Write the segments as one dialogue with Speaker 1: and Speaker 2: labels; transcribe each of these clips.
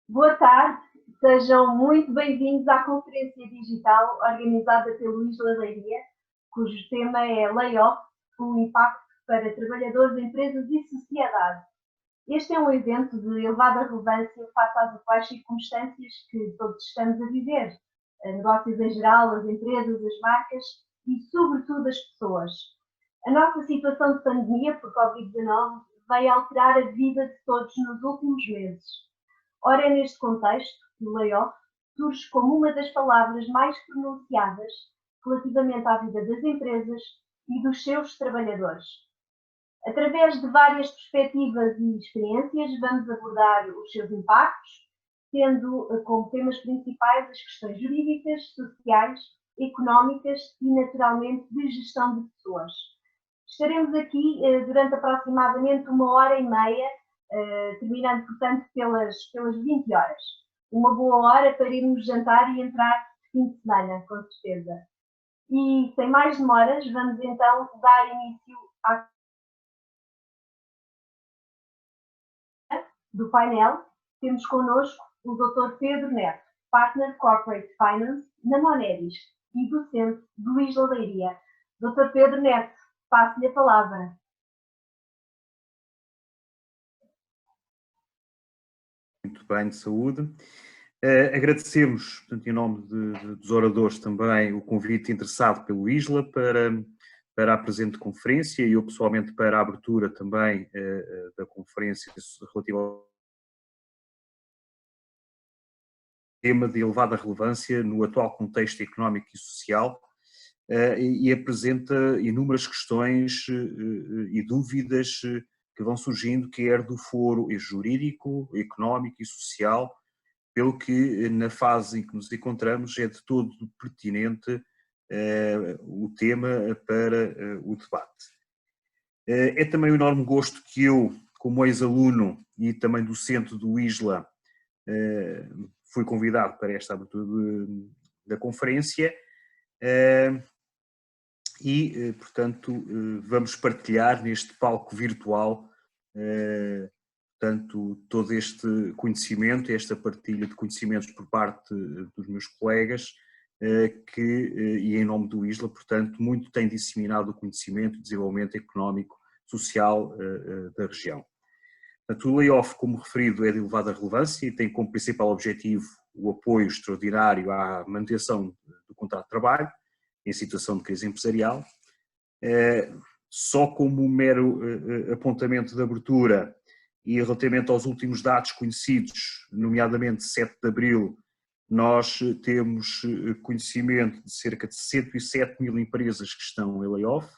Speaker 1: Boa tarde, sejam muito bem-vindos à conferência digital organizada pelo Isla Leiria, cujo tema é Layoff, o impacto para trabalhadores, empresas e sociedade. Este é um evento de elevada relevância face às atuais circunstâncias que todos estamos a viver, negócios em geral, as empresas, as marcas e, sobretudo, as pessoas. A nossa situação de pandemia por Covid-19 veio alterar a vida de todos nos últimos meses. Ora, é neste contexto que o layoff surge como uma das palavras mais pronunciadas relativamente à vida das empresas e dos seus trabalhadores. Através de várias perspectivas e experiências, vamos abordar os seus impactos, tendo como temas principais as questões jurídicas, sociais, económicas e, naturalmente, de gestão de pessoas. Estaremos aqui durante aproximadamente 1h30, terminando, portanto, pelas 20 horas. Uma boa hora para irmos jantar e entrar de fim de semana, com certeza. E, sem mais demoras, vamos então dar início do painel. Temos connosco o Dr. Pedro Neto, Partner Corporate Finance na Moneris e docente do Isla Leiria. Dr. Pedro Neto, passo-lhe a palavra.
Speaker 2: Muito bem, de saúde. Agradecemos, portanto, em nome dos oradores também, o convite interessado pelo Isla para a presente conferência e eu pessoalmente para a abertura também da conferência relativa ao tema de elevada relevância no atual contexto económico e social e apresenta inúmeras questões e dúvidas que vão surgindo, quer do foro jurídico, económico e social, pelo que na fase em que nos encontramos é de todo pertinente o tema para o debate. É também um enorme gosto que eu, como ex-aluno e também docente do ISLA, fui convidado para esta abertura da conferência e, portanto, vamos partilhar neste palco virtual portanto, todo este conhecimento, esta partilha de conhecimentos por parte dos meus colegas e em nome do ISLA, portanto, muito tem disseminado o conhecimento e desenvolvimento económico, social da região. Portanto, o layoff, como referido, é de elevada relevância e tem como principal objetivo o apoio extraordinário à manutenção do contrato de trabalho em situação de crise empresarial. Só como um mero apontamento de abertura e relativamente aos últimos dados conhecidos, nomeadamente 7 de abril, nós temos conhecimento de cerca de 107 mil empresas que estão em layoff,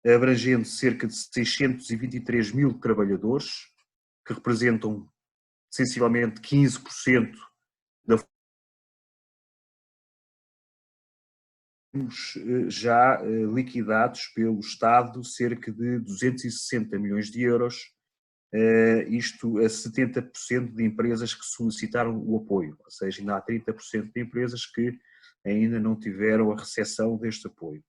Speaker 2: abrangendo cerca de 623 mil trabalhadores, que representam sensivelmente 15% da já liquidados pelo Estado cerca de 260 milhões de euros, isto a 70% de empresas que solicitaram o apoio, ou seja, ainda há 30% de empresas que ainda não tiveram a recepção deste apoio.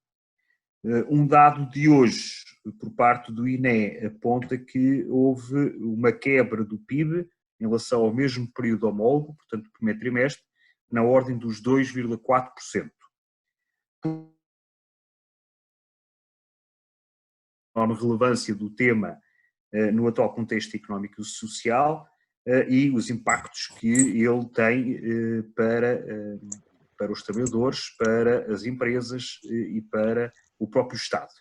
Speaker 2: Um dado de hoje, por parte do INE, aponta que houve uma quebra do PIB em relação ao mesmo período homólogo, portanto, primeiro trimestre, na ordem dos 2,4%. A enorme relevância do tema no atual contexto económico e social e os impactos que ele tem para os trabalhadores, para as empresas e para o próprio Estado.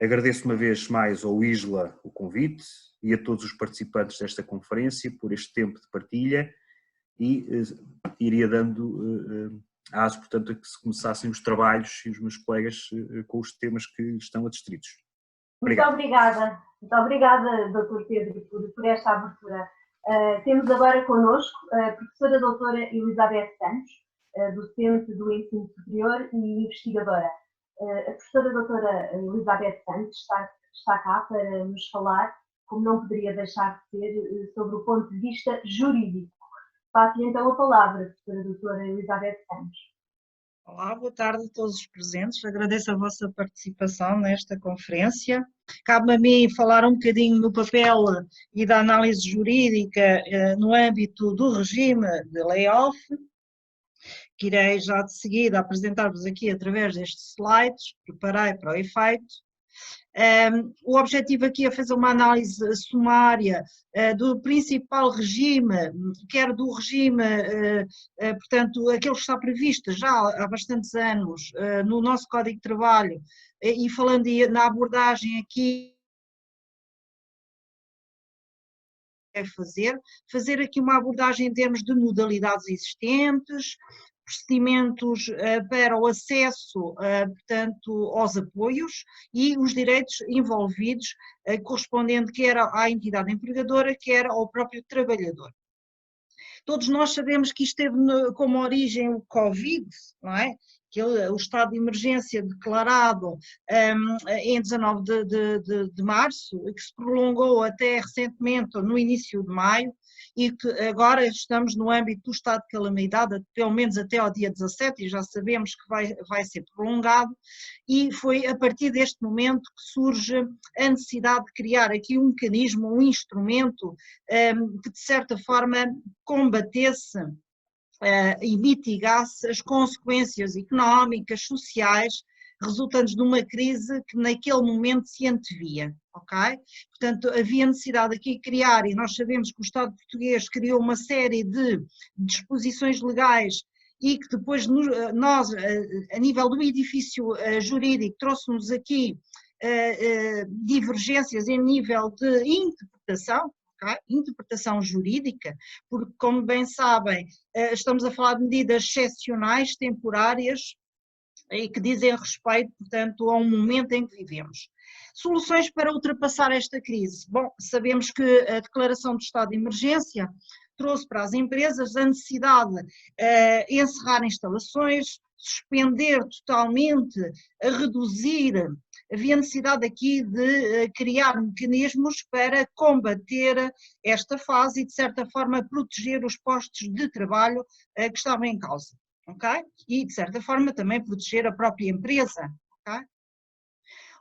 Speaker 2: Agradeço uma vez mais ao ISLA o convite e a todos os participantes desta conferência por este tempo de partilha e iria dando aso, portanto, a que se começassem os trabalhos e os meus colegas com os temas que estão adstritos.
Speaker 1: Obrigado. Muito obrigada, Dr. Pedro, por esta abertura. Temos agora connosco a professora doutora Elizabeth Santos, docente do ensino superior e investigadora. A professora doutora Elizabeth Santos está cá para nos falar, como não poderia deixar de ser, sobre o ponto de vista jurídico. Passo-lhe então a palavra, professora doutora Elizabeth Santos.
Speaker 3: Olá, boa tarde a todos os presentes. Agradeço a vossa participação nesta conferência. Cabe-me a mim falar um bocadinho do papel e da análise jurídica no âmbito do regime de layoff, que irei já de seguida apresentar-vos aqui através destes slides, preparei para o efeito. O objetivo aqui é fazer uma análise sumária do principal regime, quer do regime, portanto, aquele que está previsto já há bastantes anos no nosso Código de Trabalho, e falando na abordagem aqui, é fazer aqui uma abordagem em termos de modalidades existentes, procedimentos para o acesso, portanto, aos apoios e os direitos envolvidos, correspondendo quer à entidade empregadora, quer ao próprio trabalhador. Todos nós sabemos que isto teve como origem o Covid, não é? O estado de emergência declarado em 19 de março, que se prolongou até recentemente, no início de maio, e que agora estamos no âmbito do estado de calamidade, pelo menos até ao dia 17, e já sabemos que vai ser prolongado, e foi a partir deste momento que surge a necessidade de criar aqui um mecanismo, um instrumento que de certa forma combatesse e mitigasse as consequências económicas, sociais, resultantes de uma crise que naquele momento se antevia, ok? Portanto, havia necessidade aqui de criar, e nós sabemos que o Estado português criou uma série de disposições legais e que depois nós, a nível do edifício jurídico, trouxe-nos aqui divergências em nível de interpretação, interpretação jurídica, porque, como bem sabem, estamos a falar de medidas excepcionais, temporárias, e que dizem respeito, portanto, a um momento em que vivemos. Soluções para ultrapassar esta crise. Bom, sabemos que a declaração de estado de emergência trouxe para as empresas a necessidade de encerrar instalações, suspender totalmente, reduzir. Havia necessidade aqui de criar mecanismos para combater esta fase e, de certa forma, proteger os postos de trabalho que estavam em causa, ok? E, de certa forma, também proteger a própria empresa, ok?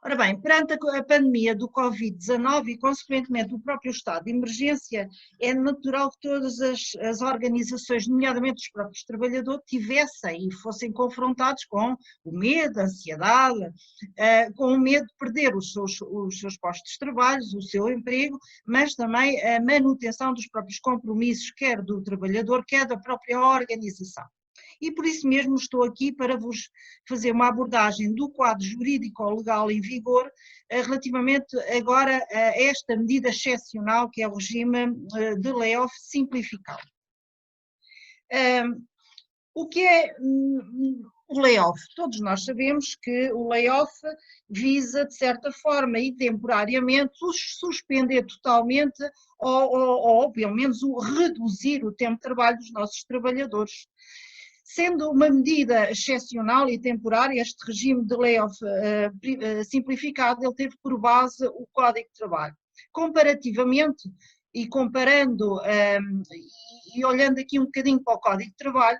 Speaker 3: Ora bem, perante a pandemia do Covid-19 e, consequentemente, o próprio estado de emergência, é natural que todas as organizações, nomeadamente os próprios trabalhadores, tivessem e fossem confrontados com o medo, a ansiedade, com o medo de perder os seus postos de trabalho, o seu emprego, mas também a manutenção dos próprios compromissos, quer do trabalhador, quer da própria organização. E por isso mesmo estou aqui para vos fazer uma abordagem do quadro jurídico-legal em vigor relativamente agora a esta medida excepcional que é o regime de layoff simplificado. O que é o layoff? Todos nós sabemos que o layoff visa, de certa forma e temporariamente, suspender totalmente ou pelo menos reduzir o tempo de trabalho dos nossos trabalhadores. Sendo uma medida excepcional e temporária, este regime de layoff simplificado, ele teve por base o Código de Trabalho. Comparativamente, e comparando e olhando aqui um bocadinho para o Código de Trabalho,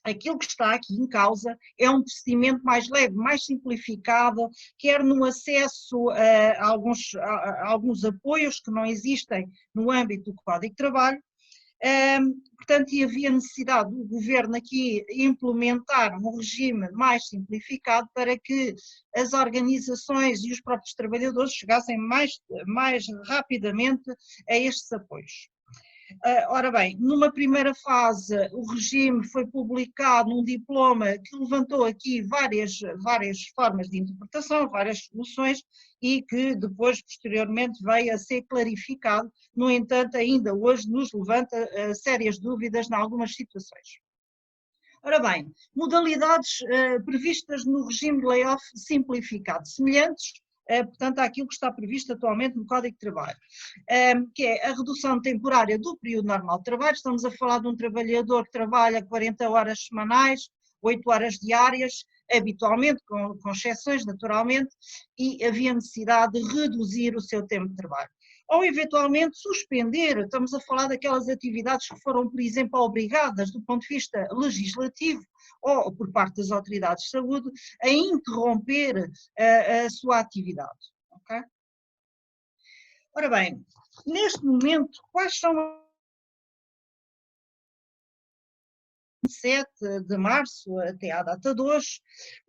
Speaker 3: aquilo que está aqui em causa é um procedimento mais leve, mais simplificado, quer no acesso a alguns apoios que não existem no âmbito do Código de Trabalho. Portanto, e havia necessidade do Governo aqui implementar um regime mais simplificado para que as organizações e os próprios trabalhadores chegassem mais rapidamente a estes apoios. Ora bem, numa primeira fase o regime foi publicado num diploma que levantou aqui várias formas de interpretação, várias soluções e que depois posteriormente veio a ser clarificado, no entanto ainda hoje nos levanta sérias dúvidas em algumas situações. Ora bem, modalidades previstas no regime de layoff simplificado, semelhantes portanto, àquilo que está previsto atualmente no Código de Trabalho, que é a redução temporária do período normal de trabalho. Estamos a falar de um trabalhador que trabalha 40 horas semanais, 8 horas diárias, habitualmente, com exceções naturalmente, e havia necessidade de reduzir o seu tempo de trabalho. ou eventualmente suspender. Estamos a falar daquelas atividades que foram, por exemplo, obrigadas do ponto de vista legislativo ou por parte das autoridades de saúde a interromper a sua atividade. Okay? Ora bem, neste momento, quais são 7 de março até à data de hoje,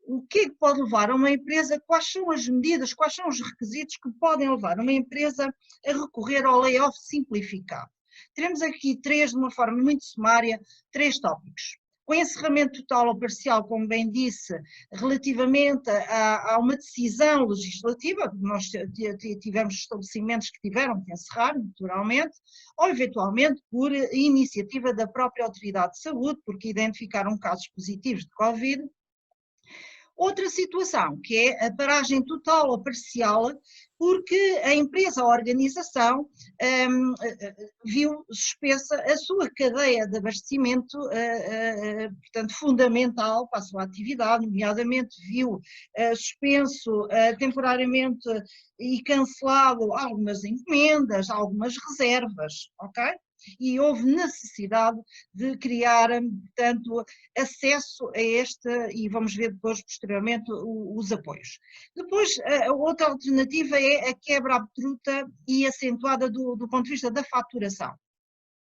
Speaker 3: o que é que pode levar a uma empresa, quais são as medidas, quais são os requisitos que podem levar uma empresa a recorrer ao layoff simplificado? Teremos aqui três, de uma forma muito sumária, 3 tópicos. O encerramento total ou parcial, como bem disse, relativamente a uma decisão legislativa, nós tivemos estabelecimentos que tiveram que encerrar, naturalmente, ou eventualmente por iniciativa da própria autoridade de saúde, porque identificaram casos positivos de Covid. Outra situação, que é a paragem total ou parcial, porque a empresa ou a organização viu suspensa a sua cadeia de abastecimento, portanto, fundamental para a sua atividade, nomeadamente viu suspenso temporariamente e cancelado algumas encomendas, algumas reservas, ok? E houve necessidade de criar, portanto, acesso a este, e vamos ver depois, posteriormente, os apoios. Depois, a outra alternativa é a quebra abrupta e acentuada do ponto de vista da faturação.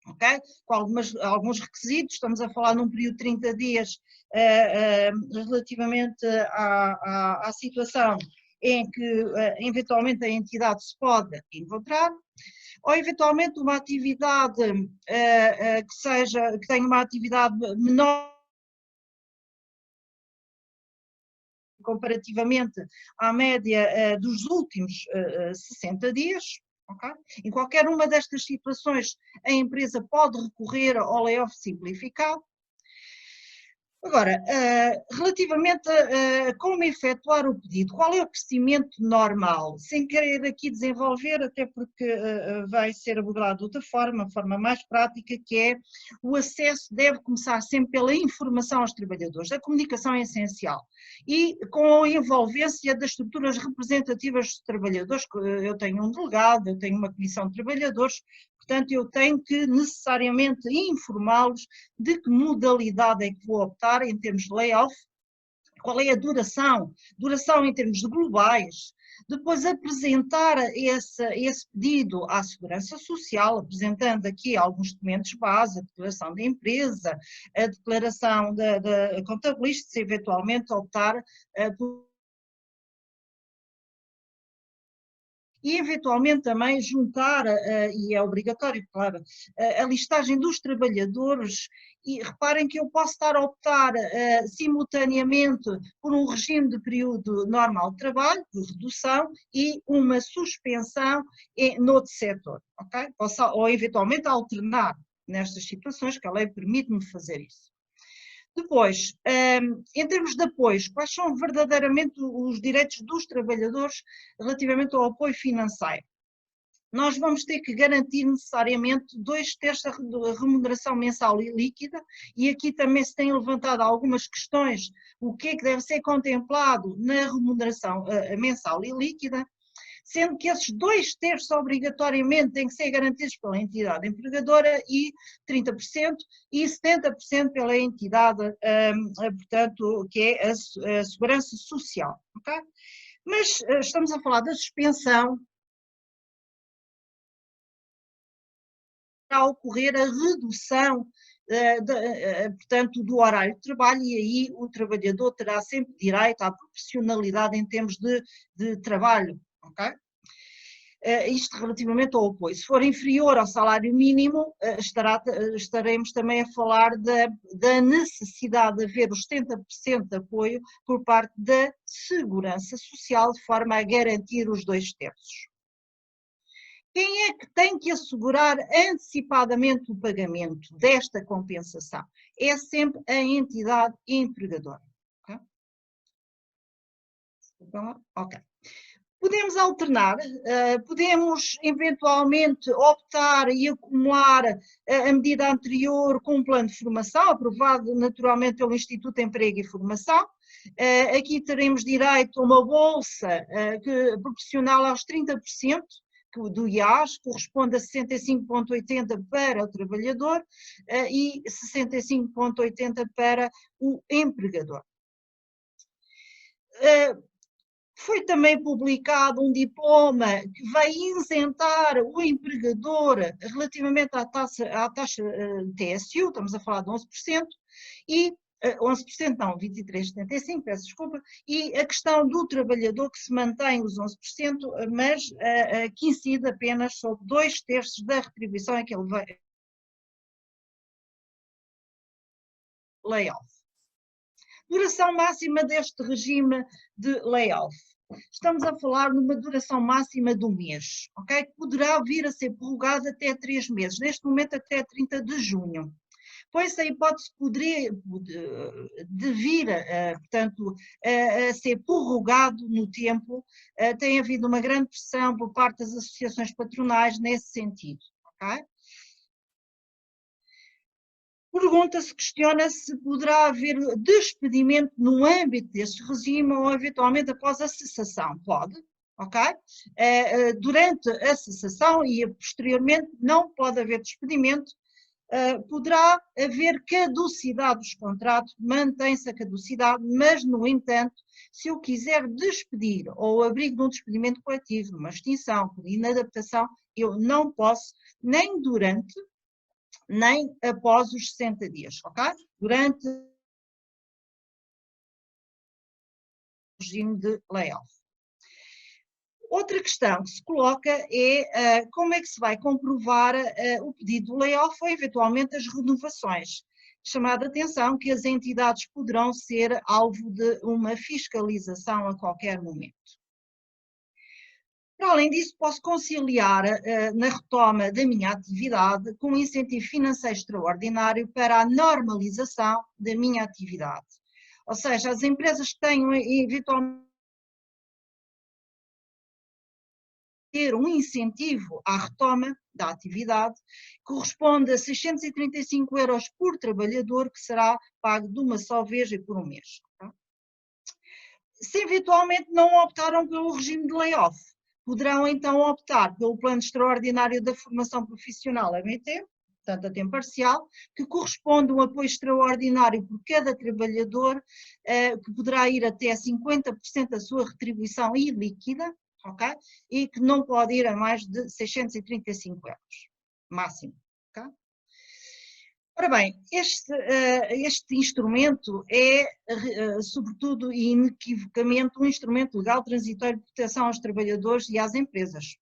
Speaker 3: Okay? Com alguns requisitos, estamos a falar num período de 30 dias relativamente à situação em que eventualmente a entidade se pode encontrar, ou eventualmente uma atividade que tenha uma atividade menor comparativamente à média dos últimos 60 dias. Okay? Em qualquer uma destas situações, a empresa pode recorrer ao layoff simplificado. Agora, relativamente a como efetuar o pedido, qual é o procedimento normal? Sem querer aqui desenvolver, até porque vai ser abordado de outra forma, forma mais prática, que é o acesso deve começar sempre pela informação aos trabalhadores. A comunicação é essencial. E com a envolvência das estruturas representativas dos trabalhadores, eu tenho um delegado, eu tenho uma comissão de trabalhadores, portanto eu tenho que necessariamente informá-los de que modalidade é que vou optar em termos de layoff, qual é a duração em termos de globais, depois apresentar esse pedido à Segurança Social, apresentando aqui alguns documentos base, a declaração da empresa, a declaração da contabilista, se eventualmente optar por... E eventualmente também juntar, e é obrigatório, claro, a listagem dos trabalhadores, e reparem que eu posso estar a optar simultaneamente por um regime de período normal de trabalho, de redução, e uma suspensão noutro setor, ok? Ou eventualmente alternar nestas situações, que a lei permite-me fazer isso. Depois, em termos de apoios, quais são verdadeiramente os direitos dos trabalhadores relativamente ao apoio financeiro? Nós vamos ter que garantir necessariamente 2/3 da remuneração mensal e líquida, e aqui também se têm levantado algumas questões, o que é que deve ser contemplado na remuneração mensal e líquida, sendo que esses 2/3 obrigatoriamente têm que ser garantidos pela entidade empregadora e 30% e 70% pela entidade, portanto, que é a Segurança Social. Okay? Mas estamos a falar da suspensão a ocorrer a redução portanto, do horário de trabalho, e aí o trabalhador terá sempre direito à proporcionalidade em termos de trabalho. Okay? Isto relativamente ao apoio. Se for inferior ao salário mínimo, estaremos também a falar da necessidade de haver os 70% de apoio por parte da Segurança Social, de forma a garantir os 2/3. Quem é que tem que assegurar antecipadamente o pagamento desta compensação? É sempre a entidade empregadora. Ok? Ok. Podemos alternar, podemos eventualmente optar e acumular a medida anterior com um plano de formação, aprovado naturalmente pelo Instituto de Emprego e Formação. Aqui teremos direito a uma bolsa proporcional aos 30%, do IAS corresponde a 65,80 para o trabalhador e 65,80 para o empregador. Foi também publicado um diploma que vai isentar o empregador relativamente à taxa TSU, estamos a falar de 11%, e 11% não, 23,75%, peço desculpa, e a questão do trabalhador que se mantém os 11%, mas que incide apenas sobre 2/3 da retribuição em que ele vai layoff. Duração máxima deste regime de layoff. Estamos a falar numa duração máxima de 1 mês, ok? Que poderá vir a ser prorrogada até 3 meses, neste momento até 30 de junho. Pois a hipótese de vir, portanto, a ser prorrogado no tempo, tem havido uma grande pressão por parte das associações patronais nesse sentido, ok? Pergunta-se, questiona-se se poderá haver despedimento no âmbito deste regime ou eventualmente após a cessação. Pode, ok? Durante a cessação e posteriormente não pode haver despedimento, poderá haver caducidade dos contratos, mantém-se a caducidade, mas no entanto, se eu quiser despedir ou abrigo de um despedimento coletivo, numa extinção, por inadaptação, eu não posso, nem durante, nem após os 60 dias, ok? Durante o regime de layoff. Outra questão que se coloca é como é que se vai comprovar o pedido de layoff ou eventualmente as renovações. Chamada a atenção que as entidades poderão ser alvo de uma fiscalização a qualquer momento. Para além disso, posso conciliar na retoma da minha atividade com um incentivo financeiro extraordinário para a normalização da minha atividade. Ou seja, as empresas que tenham eventualmente ter um incentivo à retoma da atividade, corresponde a 635 euros por trabalhador, que será pago de uma só vez e por 1 mês. Se eventualmente não optaram pelo regime de layoff, poderão então optar pelo plano extraordinário da formação profissional ABT, portanto a tempo parcial, que corresponde a um apoio extraordinário por cada trabalhador, que poderá ir até 50% da sua retribuição ilíquida, ok? E que não pode ir a mais de 635 euros, máximo. Okay? Ora bem, este instrumento é, sobretudo e inequivocamente, um instrumento legal transitório de proteção aos trabalhadores e às empresas.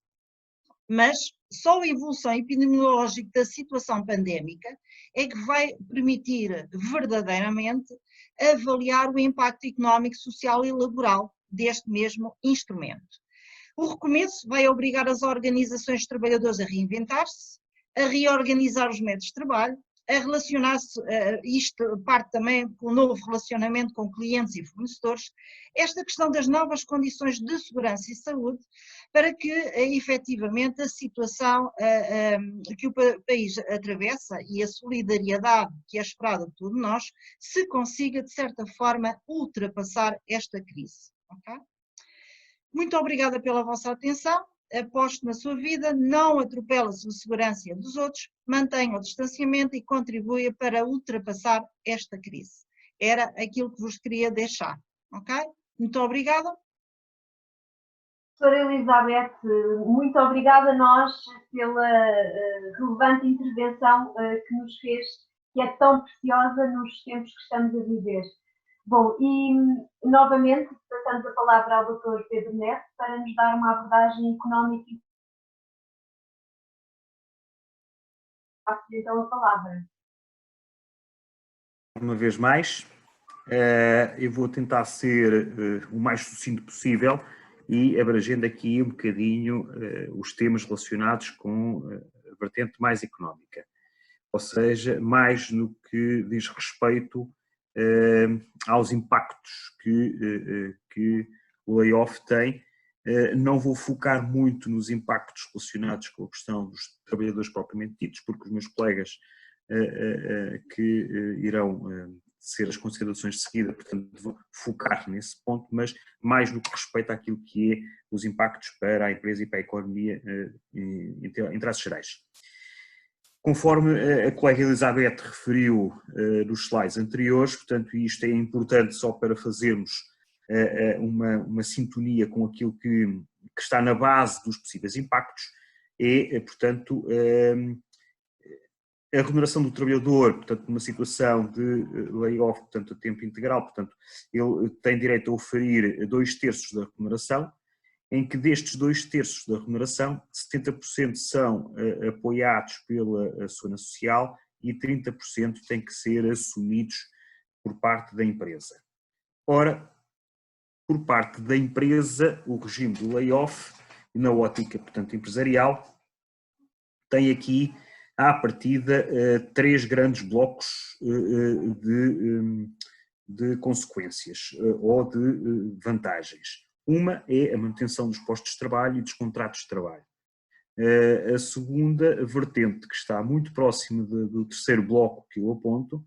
Speaker 3: Mas só a evolução epidemiológica da situação pandémica é que vai permitir verdadeiramente avaliar o impacto económico, social e laboral deste mesmo instrumento. O recomeço vai obrigar as organizações de trabalhadores a reinventar-se, a reorganizar os métodos de trabalho, a relacionar-se, isto parte também com o novo relacionamento com clientes e fornecedores, esta questão das novas condições de segurança e saúde, para que efetivamente a situação que o país atravessa e a solidariedade que é esperada de todos nós, se consiga de certa forma ultrapassar esta crise. Okay? Muito obrigada pela vossa atenção. Aposto na sua vida, não atropele a sua segurança e a dos outros, mantenha o distanciamento e contribua para ultrapassar esta crise. Era aquilo que vos queria deixar, ok? Muito obrigada.
Speaker 1: Doutora Elizabeth, muito obrigada a nós pela relevante intervenção que nos fez, que é tão preciosa nos tempos que estamos a viver. Bom, e novamente passamos a palavra ao Dr. Pedro Neto para nos dar uma abordagem económica. Passo então a palavra.
Speaker 2: Uma vez mais, eu vou tentar ser o mais sucinto possível e abrangendo aqui um bocadinho os temas relacionados com a vertente mais económica, ou seja, mais no que diz respeito aos impactos que o layoff tem. Não vou focar muito nos impactos relacionados com a questão dos trabalhadores propriamente ditos, porque os meus colegas que irão, de ser as considerações de seguida, portanto vou focar nesse ponto, mas mais no que respeita àquilo que é os impactos para a empresa e para a economia em traços gerais. Conforme a colega Elizabeth referiu nos slides anteriores, portanto isto é importante só para fazermos uma sintonia com aquilo que está na base dos possíveis impactos, portanto, a remuneração do trabalhador, portanto, numa situação de layoff, portanto, a tempo integral, portanto, ele tem direito a oferir 2/3 da remuneração, em que destes 2/3 da remuneração, 70% são apoiados pela Segurança Social e 30% têm que ser assumidos por parte da empresa. Ora, por parte da empresa, o regime do layoff, na ótica, portanto, empresarial, tem aqui, à partida, 3 grandes blocos de consequências ou de vantagens. Uma é a manutenção dos postos de trabalho e dos contratos de trabalho. A segunda vertente, que está muito próxima do terceiro bloco que eu aponto,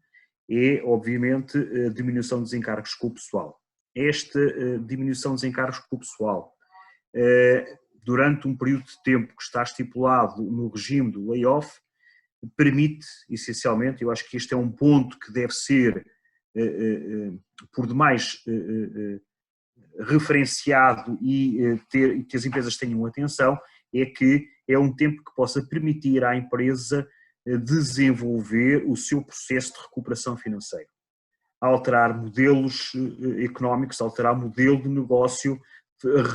Speaker 2: é, obviamente, a diminuição dos encargos com o pessoal. Esta diminuição dos encargos com o pessoal, durante um período de tempo que está estipulado no regime do layoff, permite, essencialmente, eu acho que este é um ponto que deve ser, por demais, referenciado e que as empresas tenham atenção, é que é um tempo que possa permitir à empresa desenvolver o seu processo de recuperação financeira, alterar modelos económicos, alterar modelo de negócio,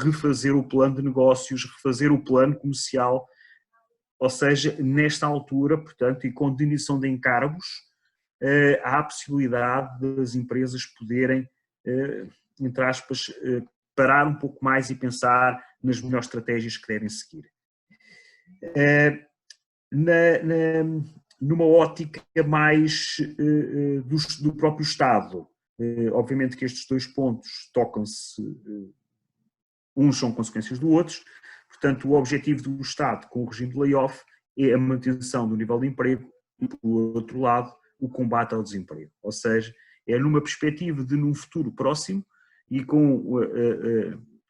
Speaker 2: refazer o plano de negócios, refazer o plano comercial, ou seja, nesta altura, portanto, e com diminuição de encargos, há a possibilidade das empresas poderem, entre aspas, parar um pouco mais e pensar nas melhores estratégias que devem seguir. Numa ótica mais do próprio Estado, obviamente que estes 2 pontos tocam-se, uns são consequências do outro, portanto o objetivo do Estado com o regime de layoff é a manutenção do nível de emprego e, por outro lado, o combate ao desemprego, ou seja, é numa perspectiva de num futuro próximo e com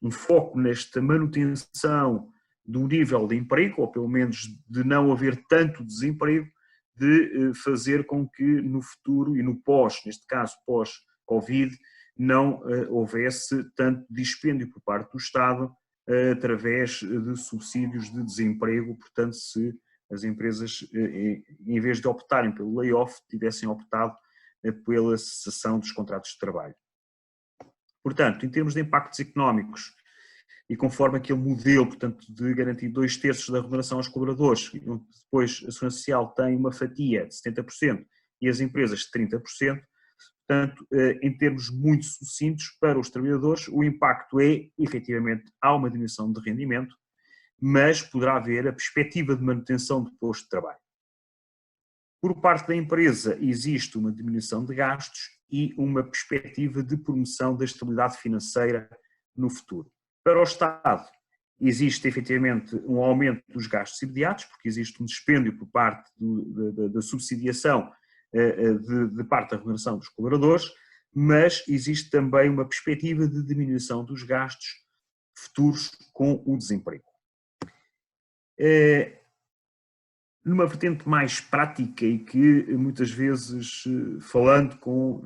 Speaker 2: um foco nesta manutenção do nível de emprego, ou pelo menos de não haver tanto desemprego, de fazer com que no futuro e no neste caso pós-Covid, não houvesse tanto dispêndio por parte do Estado através de subsídios de desemprego, portanto se as empresas, em vez de optarem pelo layoff, tivessem optado pela cessação dos contratos de trabalho. Portanto, em termos de impactos económicos, e conforme aquele modelo, portanto, de garantir 2/3 da remuneração aos colaboradores, depois a Segurança Social tem uma fatia de 70% e as empresas de 30%, portanto, em termos muito sucintos, para os trabalhadores, o impacto é, efetivamente, há uma diminuição de rendimento, mas poderá haver a perspectiva de manutenção do posto de trabalho. Por parte da empresa, existe uma diminuição de gastos e uma perspectiva de promoção da estabilidade financeira no futuro. Para o Estado, existe efetivamente um aumento dos gastos imediatos, porque existe um dispêndio por parte da subsidiação de parte da remuneração dos colaboradores, mas existe também uma perspectiva de diminuição dos gastos futuros com o desemprego. Numa vertente mais prática e que muitas vezes, falando com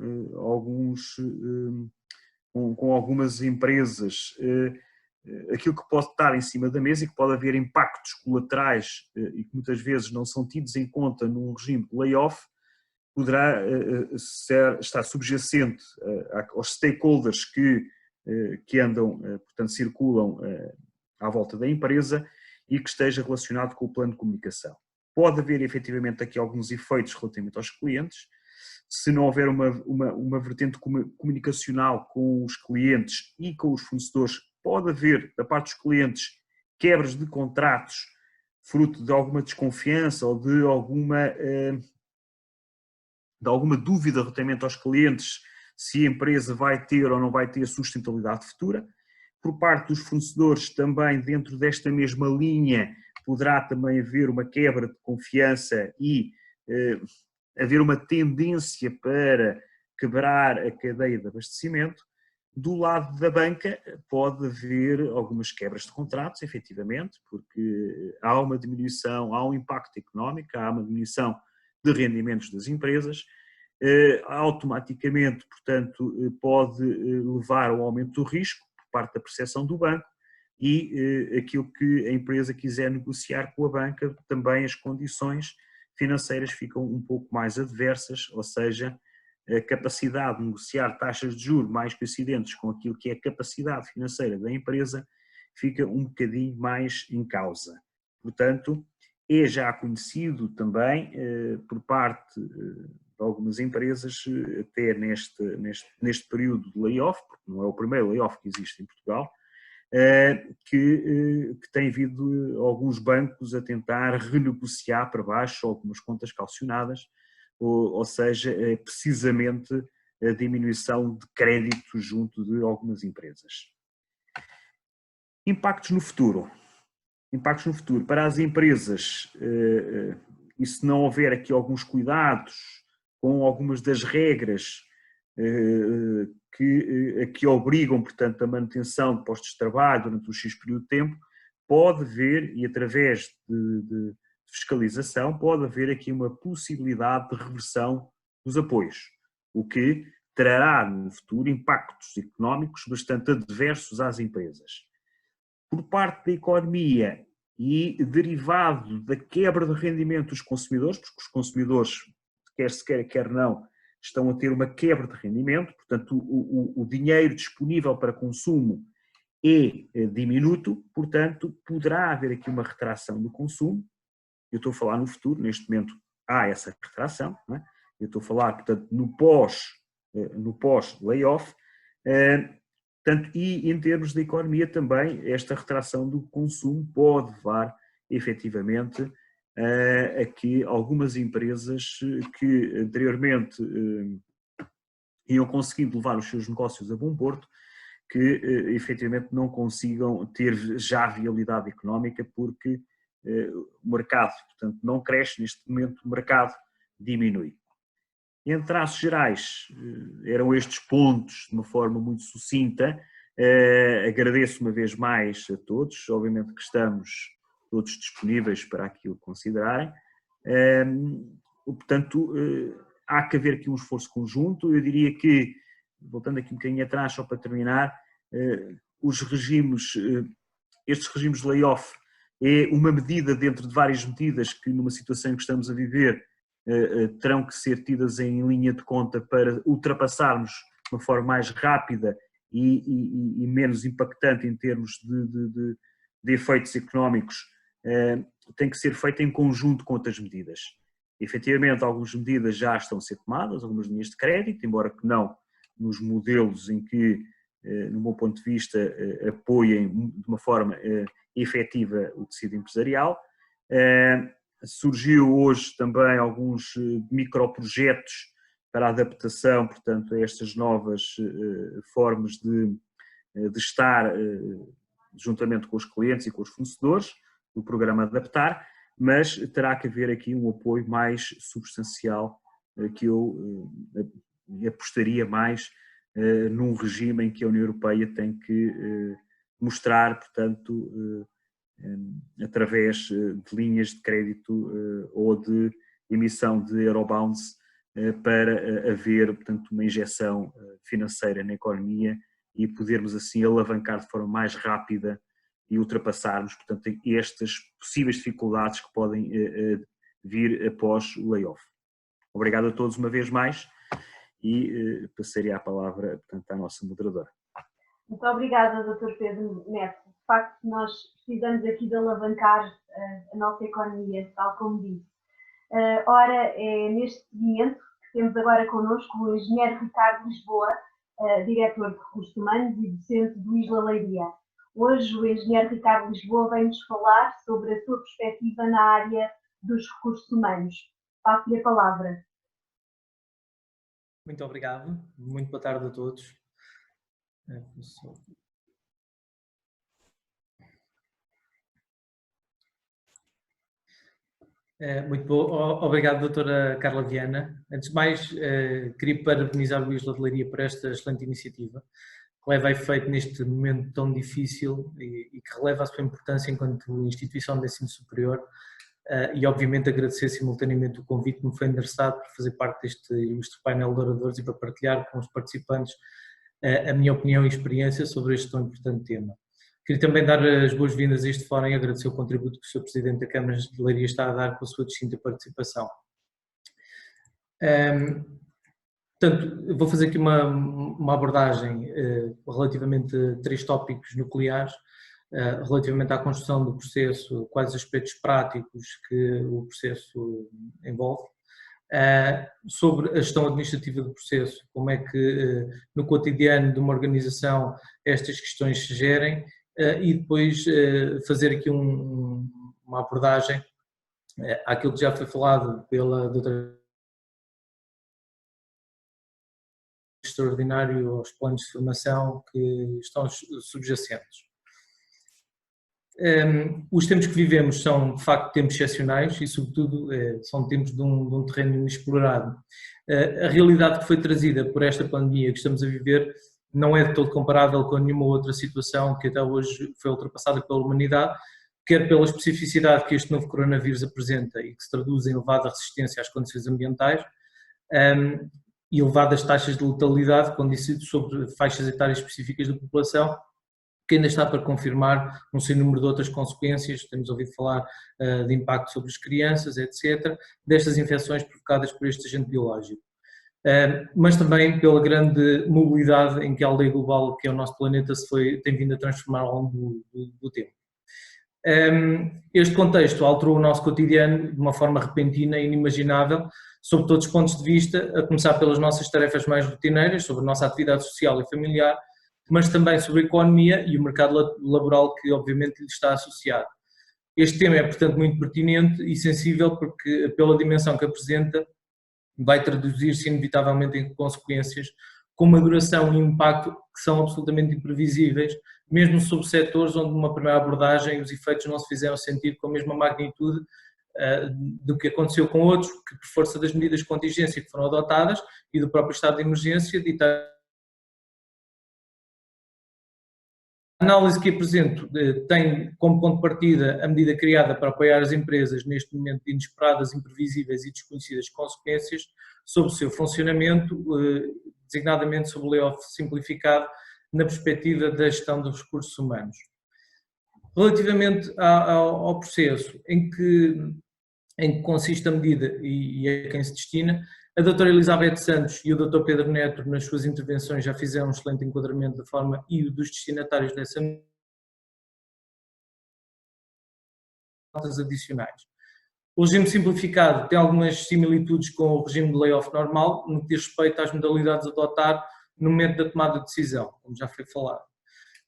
Speaker 2: algumas empresas, aquilo que pode estar em cima da mesa e que pode haver impactos colaterais e que muitas vezes não são tidos em conta num regime de layoff, poderá estar subjacente aos stakeholders que andam, portanto, circulam à volta da empresa e que esteja relacionado com o plano de comunicação. Pode haver efetivamente aqui alguns efeitos relativamente aos clientes. Se não houver uma vertente comunicacional com os clientes e com os fornecedores, pode haver, da parte dos clientes, quebras de contratos, fruto de alguma desconfiança ou de alguma dúvida relativamente aos clientes se a empresa vai ter ou não vai ter sustentabilidade futura. Por parte dos fornecedores, também dentro desta mesma linha, poderá também haver uma quebra de confiança e haver uma tendência para quebrar a cadeia de abastecimento. Do lado da banca pode haver algumas quebras de contratos, efetivamente, porque há uma diminuição, há um impacto económico, há uma diminuição de rendimentos das empresas, automaticamente, portanto, pode levar ao aumento do risco por parte da percepção do banco e aquilo que a empresa quiser negociar com a banca, também as condições financeiras ficam um pouco mais adversas, ou seja, a capacidade de negociar taxas de juros mais coincidentes com aquilo que é a capacidade financeira da empresa fica um bocadinho mais em causa. Portanto, é já conhecido também por parte de algumas empresas, até neste período de layoff, porque não é o primeiro layoff que existe em Portugal, que tem havido alguns bancos a tentar renegociar para baixo algumas contas calcionadas, ou seja, precisamente a diminuição de crédito junto de algumas empresas. Impactos no futuro. Impactos no futuro. Para as empresas, e se não houver aqui alguns cuidados com algumas das regras que obrigam, portanto, a manutenção de postos de trabalho durante um X período de tempo, pode haver, e através de fiscalização, pode haver aqui uma possibilidade de reversão dos apoios, o que trará no futuro impactos económicos bastante adversos às empresas. Por parte da economia e derivado da quebra de rendimento dos consumidores, porque os consumidores, quer se queira, quer não, estão a ter uma quebra de rendimento, portanto o dinheiro disponível para consumo é diminuto, portanto poderá haver aqui uma retração do consumo. Eu estou a falar no futuro, neste momento há essa retração, não é? Eu estou a falar, portanto, no pós-layoff, e em termos de economia também, esta retração do consumo pode levar, efetivamente, a que algumas empresas que anteriormente iam conseguindo levar os seus negócios a bom porto, que efetivamente não consigam ter já viabilidade económica porque o mercado, portanto, não cresce, neste momento o mercado diminui. Em traços gerais, eram estes pontos de uma forma muito sucinta. Agradeço uma vez mais a todos, obviamente que estamos todos disponíveis para aquilo que considerarem. Portanto, há que haver aqui um esforço conjunto. Eu diria que, voltando aqui um bocadinho atrás, só para terminar, estes regimes de layoff é uma medida dentro de várias medidas que, numa situação em que estamos a viver, terão que ser tidas em linha de conta para ultrapassarmos de uma forma mais rápida e menos impactante em termos de efeitos económicos, tem que ser feita em conjunto com outras medidas. Efetivamente, algumas medidas já estão a ser tomadas, algumas linhas de crédito, embora que não nos modelos em que, no meu ponto de vista, apoiem de uma forma efetiva o tecido empresarial. Surgiu hoje também alguns microprojetos para a adaptação, portanto, a estas novas formas de estar juntamente com os clientes e com os fornecedores, do programa Adaptar, mas terá que haver aqui um apoio mais substancial que eu apostaria mais num regime em que a União Europeia tem que mostrar, portanto, através de linhas de crédito ou de emissão de eurobonds para haver, portanto, uma injeção financeira na economia e podermos assim alavancar de forma mais rápida e ultrapassarmos, portanto, estas possíveis dificuldades que podem vir após o layoff. Obrigado a todos uma vez mais e passaria a palavra, portanto, à nossa moderadora.
Speaker 1: Muito obrigada, Dr. Pedro Neto. De facto, nós precisamos aqui de alavancar a nossa economia, tal como disse. Ora, é neste seguimento que temos agora connosco o engenheiro Ricardo Lisboa, diretor de Recursos Humanos e docente do Isla Leiria. Hoje o engenheiro Ricardo Lisboa vem-nos falar sobre a sua perspectiva na área dos recursos humanos. Passo-lhe a palavra.
Speaker 4: Muito obrigado, muito boa tarde a todos. Muito bom. Obrigado, doutora Carla Viana. Antes de mais, queria parabenizar o Luís Ladelaria por esta excelente iniciativa, que leva a efeito neste momento tão difícil e que releva a sua importância enquanto instituição de ensino superior, e obviamente agradecer simultaneamente o convite que me foi endereçado para fazer parte deste ilustre painel de oradores e para partilhar com os participantes a minha opinião e experiência sobre este tão importante tema. Queria também dar as boas-vindas a este fórum e agradecer o contributo que o Sr. Presidente da Câmara de Leiria está a dar com a sua distinta participação. Portanto, vou fazer aqui uma abordagem relativamente a 3 tópicos nucleares, relativamente à construção do processo, quais os aspectos práticos que o processo envolve, sobre a gestão administrativa do processo, como é que no cotidiano de uma organização estas questões se gerem, e depois fazer aqui uma abordagem àquilo que já foi falado pela doutora extraordinário aos planos de formação que estão subjacentes. Os tempos que vivemos são de facto tempos excepcionais e sobretudo são tempos de um terreno inexplorado. A realidade que foi trazida por esta pandemia que estamos a viver não é de todo comparável com nenhuma outra situação que até hoje foi ultrapassada pela humanidade, quer pela especificidade que este novo coronavírus apresenta e que se traduz em elevada resistência às condições ambientais, e elevadas taxas de letalidade quando decidido sobre faixas etárias específicas da população, que ainda está para confirmar um sem número de outras consequências. Temos ouvido falar de impacto sobre as crianças, etc., destas infecções provocadas por este agente biológico. Mas também pela grande mobilidade em que a aldeia global, que é o nosso planeta, tem vindo a transformar ao longo do tempo. Este contexto alterou o nosso cotidiano de uma forma repentina e inimaginável, sob todos os pontos de vista, a começar pelas nossas tarefas mais rotineiras, sobre a nossa atividade social e familiar, mas também sobre a economia e o mercado laboral que obviamente lhe está associado. Este tema é, portanto, muito pertinente e sensível porque, pela dimensão que apresenta, vai traduzir-se inevitavelmente em consequências com uma duração e impacto que são absolutamente imprevisíveis, mesmo sobre setores onde numa primeira abordagem os efeitos não se fizeram sentir com a mesma magnitude do que aconteceu com outros, que por força das medidas de contingência que foram adotadas e do próprio estado de emergência, a análise que apresento tem como ponto de partida a medida criada para apoiar as empresas neste momento de inesperadas, imprevisíveis e desconhecidas consequências sobre o seu funcionamento, designadamente sobre o layoff simplificado na perspectiva da gestão dos recursos humanos. Relativamente ao processo em que consiste a medida e a quem se destina, a doutora Elizabeth Santos e o doutor Pedro Neto, nas suas intervenções, já fizeram um excelente enquadramento da forma e dos destinatários dessa medida. Notas adicionais. O regime simplificado tem algumas similitudes com o regime de layoff normal, no que diz respeito às modalidades a adotar no momento da tomada de decisão, como já foi falado.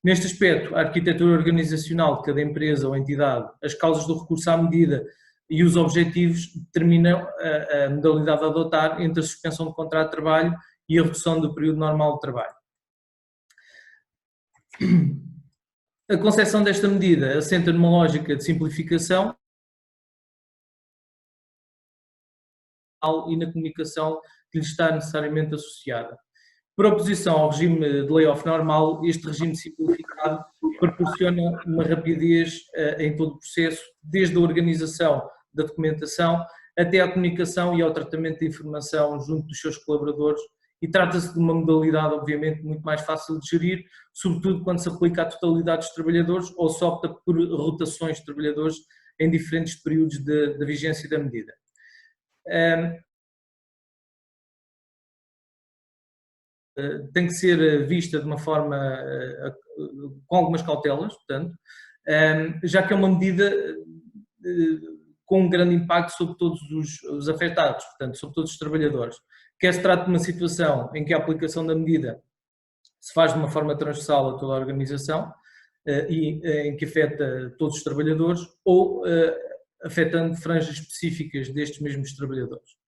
Speaker 4: Neste aspecto, a arquitetura organizacional de cada empresa ou entidade, as causas do recurso à medida e os objetivos determinam a modalidade a adotar entre a suspensão do contrato de trabalho e a redução do período normal de trabalho. A concepção desta medida assenta numa lógica de simplificação e na comunicação que lhe está necessariamente associada. Por oposição ao regime de layoff normal, este regime simplificado proporciona uma rapidez em todo o processo, desde a organização da documentação até à comunicação e ao tratamento de informação junto dos seus colaboradores, e trata-se de uma modalidade obviamente muito mais fácil de gerir, sobretudo quando se aplica à totalidade dos trabalhadores ou se opta por rotações de trabalhadores em diferentes períodos da vigência da medida. Tem que ser vista de uma forma com algumas cautelas, portanto, já que é uma medida com um grande impacto sobre todos os afetados, portanto, sobre todos os trabalhadores. Quer se trate de uma situação em que a aplicação da medida se faz de uma forma transversal a toda a organização e em que afeta todos os trabalhadores, ou afetando franjas específicas destes mesmos trabalhadores.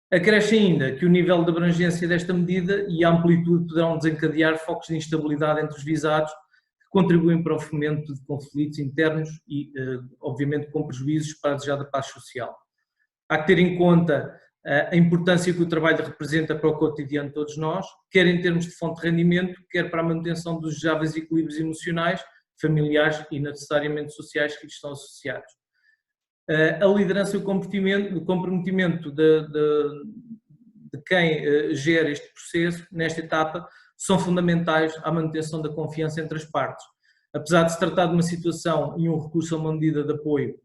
Speaker 4: Acresce ainda que o nível de abrangência desta medida e a amplitude poderão desencadear focos de instabilidade entre os visados, que contribuem para o fomento de conflitos internos e, obviamente, com prejuízos para a desejada paz social. Há que ter em conta a importância que o trabalho representa para o cotidiano de todos nós, quer em termos de fonte de rendimento, quer para a manutenção dos desejáveis equilíbrios emocionais, familiares e necessariamente sociais que lhes estão associados. A liderança e o comprometimento de quem gera este processo, nesta etapa, são fundamentais à manutenção da confiança entre as partes. Apesar de se tratar de uma situação e um recurso a uma medida de apoio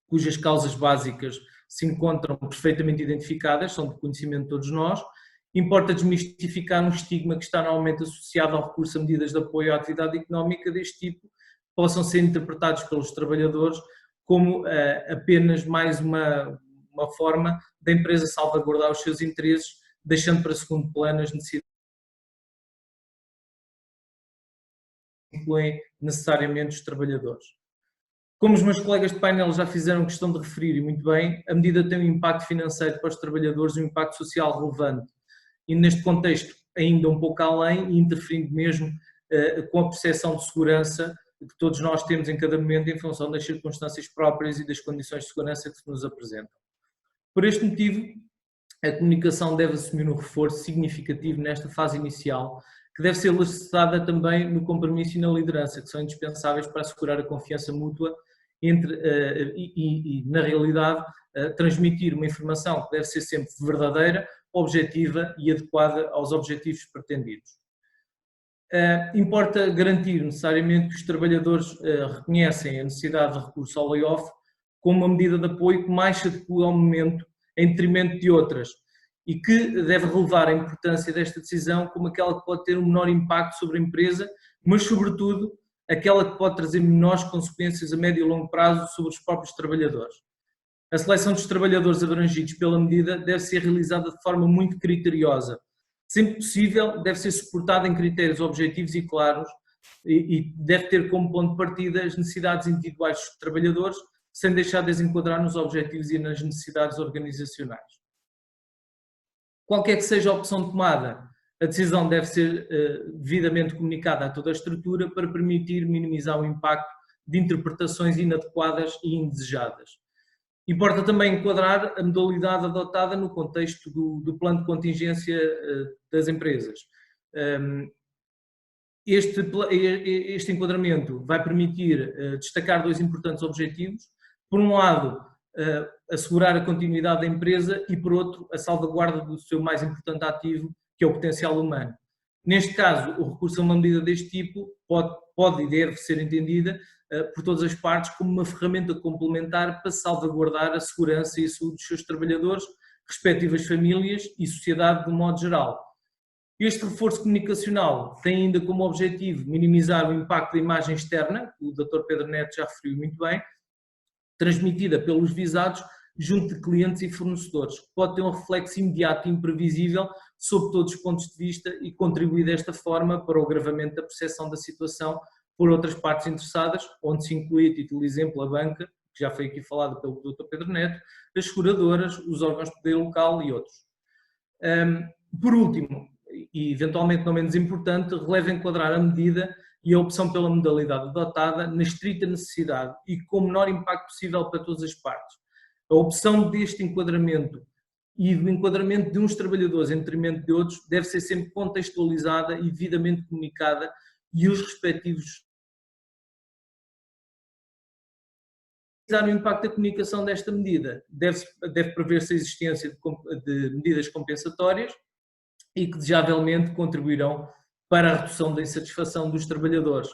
Speaker 4: cujas causas básicas se encontram perfeitamente identificadas, são de conhecimento de todos nós, importa desmistificar um estigma que está normalmente associado ao recurso a medidas de apoio à atividade económica deste tipo, que possam ser interpretados pelos trabalhadores como apenas mais uma forma da empresa salvaguardar os seus interesses, deixando para segundo plano as necessidades que incluem necessariamente os trabalhadores. Como os meus colegas de painel já fizeram questão de referir, e muito bem, a medida tem um impacto financeiro para os trabalhadores e um impacto social relevante. E neste contexto, ainda um pouco além, e interferindo mesmo com a percepção de segurança que todos nós temos em cada momento em função das circunstâncias próprias e das condições de segurança que se nos apresentam. Por este motivo, a comunicação deve assumir um reforço significativo nesta fase inicial, que deve ser elicitada também no compromisso e na liderança, que são indispensáveis para assegurar a confiança mútua e na realidade, transmitir uma informação que deve ser sempre verdadeira, objetiva e adequada aos objetivos pretendidos. Importa garantir necessariamente que os trabalhadores reconhecem a necessidade de recurso ao layoff como uma medida de apoio que mais se adequa ao momento em detrimento de outras e que deve relevar a importância desta decisão como aquela que pode ter um menor impacto sobre a empresa, mas sobretudo aquela que pode trazer menores consequências a médio e longo prazo sobre os próprios trabalhadores. A seleção dos trabalhadores abrangidos pela medida deve ser realizada de forma muito criteriosa. Sempre possível, deve ser suportada em critérios objetivos e claros e deve ter como ponto de partida as necessidades individuais dos trabalhadores, sem deixar de as enquadrar nos objetivos e nas necessidades organizacionais. Qualquer que seja a opção tomada, a decisão deve ser devidamente comunicada a toda a estrutura para permitir minimizar o impacto de interpretações inadequadas e indesejadas. Importa também enquadrar a modalidade adotada no contexto do plano de contingência das empresas. Este enquadramento vai permitir destacar dois importantes objetivos. Por um lado, assegurar a continuidade da empresa e, por outro, a salvaguarda do seu mais importante ativo, que é o potencial humano. Neste caso, o recurso a uma medida deste tipo pode e deve ser entendida por todas as partes como uma ferramenta complementar para salvaguardar a segurança e a saúde dos seus trabalhadores, respectivas famílias e sociedade de um modo geral. Este reforço comunicacional tem ainda como objetivo minimizar o impacto da imagem externa, que o Dr. Pedro Neto já referiu muito bem, transmitida pelos visados junto de clientes e fornecedores, que pode ter um reflexo imediato e imprevisível sob todos os pontos de vista e contribuir desta forma para o agravamento da percepção da situação por outras partes interessadas, onde se inclui, a título de exemplo, a banca, que já foi aqui falado pelo Dr. Pedro Neto, as seguradoras, os órgãos de poder local e outros. Por último, e eventualmente não menos importante, releva enquadrar a medida e a opção pela modalidade adotada na estrita necessidade e com o menor impacto possível para todas as partes. A opção deste enquadramento e do enquadramento de uns trabalhadores em detrimento de outros deve ser sempre contextualizada e devidamente comunicada e os respectivos. O impacto da comunicação desta medida deve prever-se a existência de medidas compensatórias e que desejavelmente contribuirão para a redução da insatisfação dos trabalhadores.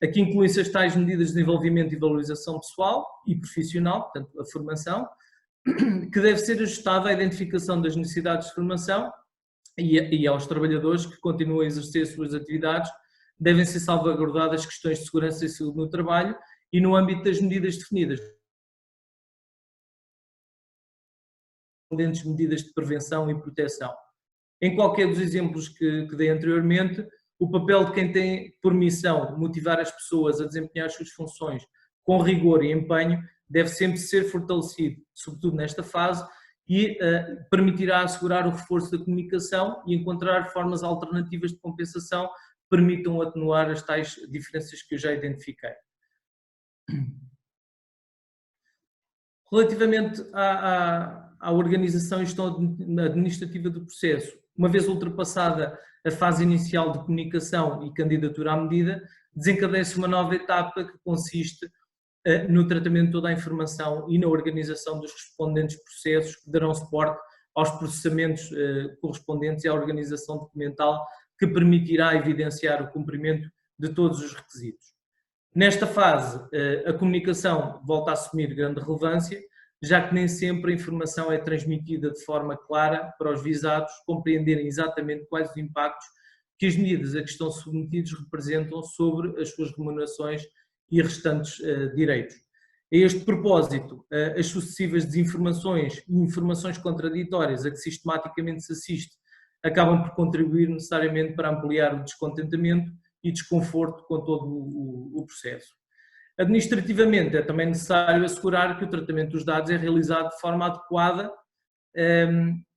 Speaker 4: Aqui incluem-se as tais medidas de desenvolvimento e valorização pessoal e profissional, portanto a formação, que deve ser ajustada à identificação das necessidades de formação e aos trabalhadores que continuam a exercer suas atividades, devem ser salvaguardadas questões de segurança e saúde no trabalho e no âmbito das medidas definidas. Medidas de prevenção e proteção. Em qualquer dos exemplos que dei anteriormente, o papel de quem tem por missão motivar as pessoas a desempenhar as suas funções com rigor e empenho deve sempre ser fortalecido, sobretudo nesta fase, e permitirá assegurar o reforço da comunicação e encontrar formas alternativas de compensação permitam atenuar as tais diferenças que eu já identifiquei. Relativamente à organização e gestão administrativa do processo, uma vez ultrapassada a fase inicial de comunicação e candidatura à medida, desencadeia-se uma nova etapa que consiste no tratamento de toda a informação e na organização dos correspondentes processos que darão suporte aos processamentos correspondentes e à organização documental que permitirá evidenciar o cumprimento de todos os requisitos. Nesta fase, a comunicação volta a assumir grande relevância, já que nem sempre a informação é transmitida de forma clara para os visados compreenderem exatamente quais os impactos que as medidas a que estão submetidos representam sobre as suas remunerações e restantes direitos. A este propósito, as sucessivas desinformações e informações contraditórias a que sistematicamente se assiste acabam por contribuir necessariamente para ampliar o descontentamento e desconforto com todo o processo. Administrativamente, é também necessário assegurar que o tratamento dos dados é realizado de forma adequada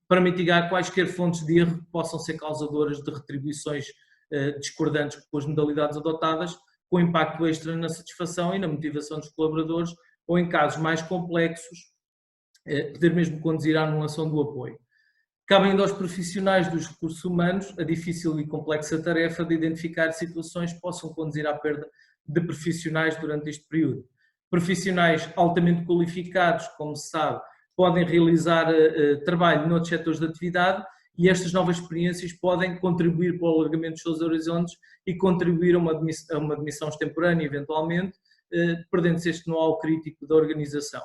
Speaker 4: para mitigar quaisquer fontes de erro que possam ser causadoras de retribuições discordantes com as modalidades adotadas, com impacto extra na satisfação e na motivação dos colaboradores, ou em casos mais complexos, poder mesmo conduzir à anulação do apoio. Cabe ainda aos profissionais dos recursos humanos a difícil e complexa tarefa de identificar situações que possam conduzir à perda de profissionais durante este período. Profissionais altamente qualificados, como se sabe, podem realizar trabalho noutros setores de atividade e estas novas experiências podem contribuir para o alargamento dos seus horizontes e contribuir a uma demissão extemporânea, eventualmente, perdendo-se este know-how crítico da organização.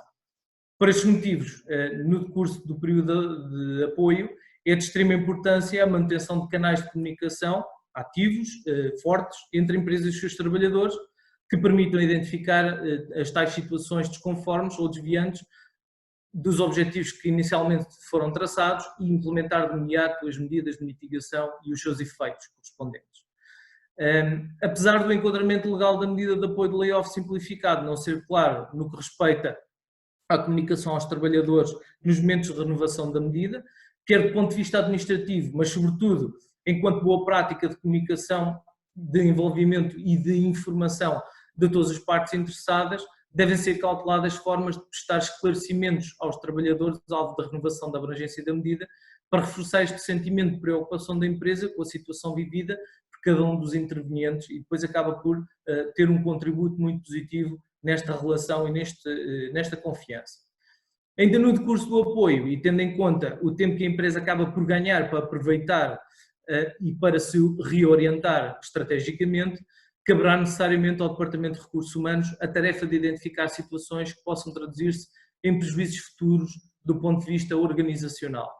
Speaker 4: Por estes motivos, no decurso do período de apoio, é de extrema importância a manutenção de canais de comunicação ativos, fortes, entre empresas e os seus trabalhadores, que permitam identificar as tais situações desconformes ou desviantes dos objetivos que inicialmente foram traçados e implementar de imediato as medidas de mitigação e os seus efeitos correspondentes. Apesar do enquadramento legal da medida de apoio de layoff simplificado não ser claro no que respeita à comunicação aos trabalhadores nos momentos de renovação da medida, quer do ponto de vista administrativo, mas sobretudo enquanto boa prática de comunicação, de envolvimento e de informação de todas as partes interessadas, devem ser cauteladas formas de prestar esclarecimentos aos trabalhadores alvo da renovação da abrangência da medida, para reforçar este sentimento de preocupação da empresa com a situação vivida por cada um dos intervenientes e depois acaba por ter um contributo muito positivo nesta relação e nesta confiança. Ainda no decurso do apoio e tendo em conta o tempo que a empresa acaba por ganhar para aproveitar e para se reorientar estrategicamente, caberá necessariamente ao Departamento de Recursos Humanos a tarefa de identificar situações que possam traduzir-se em prejuízos futuros do ponto de vista organizacional.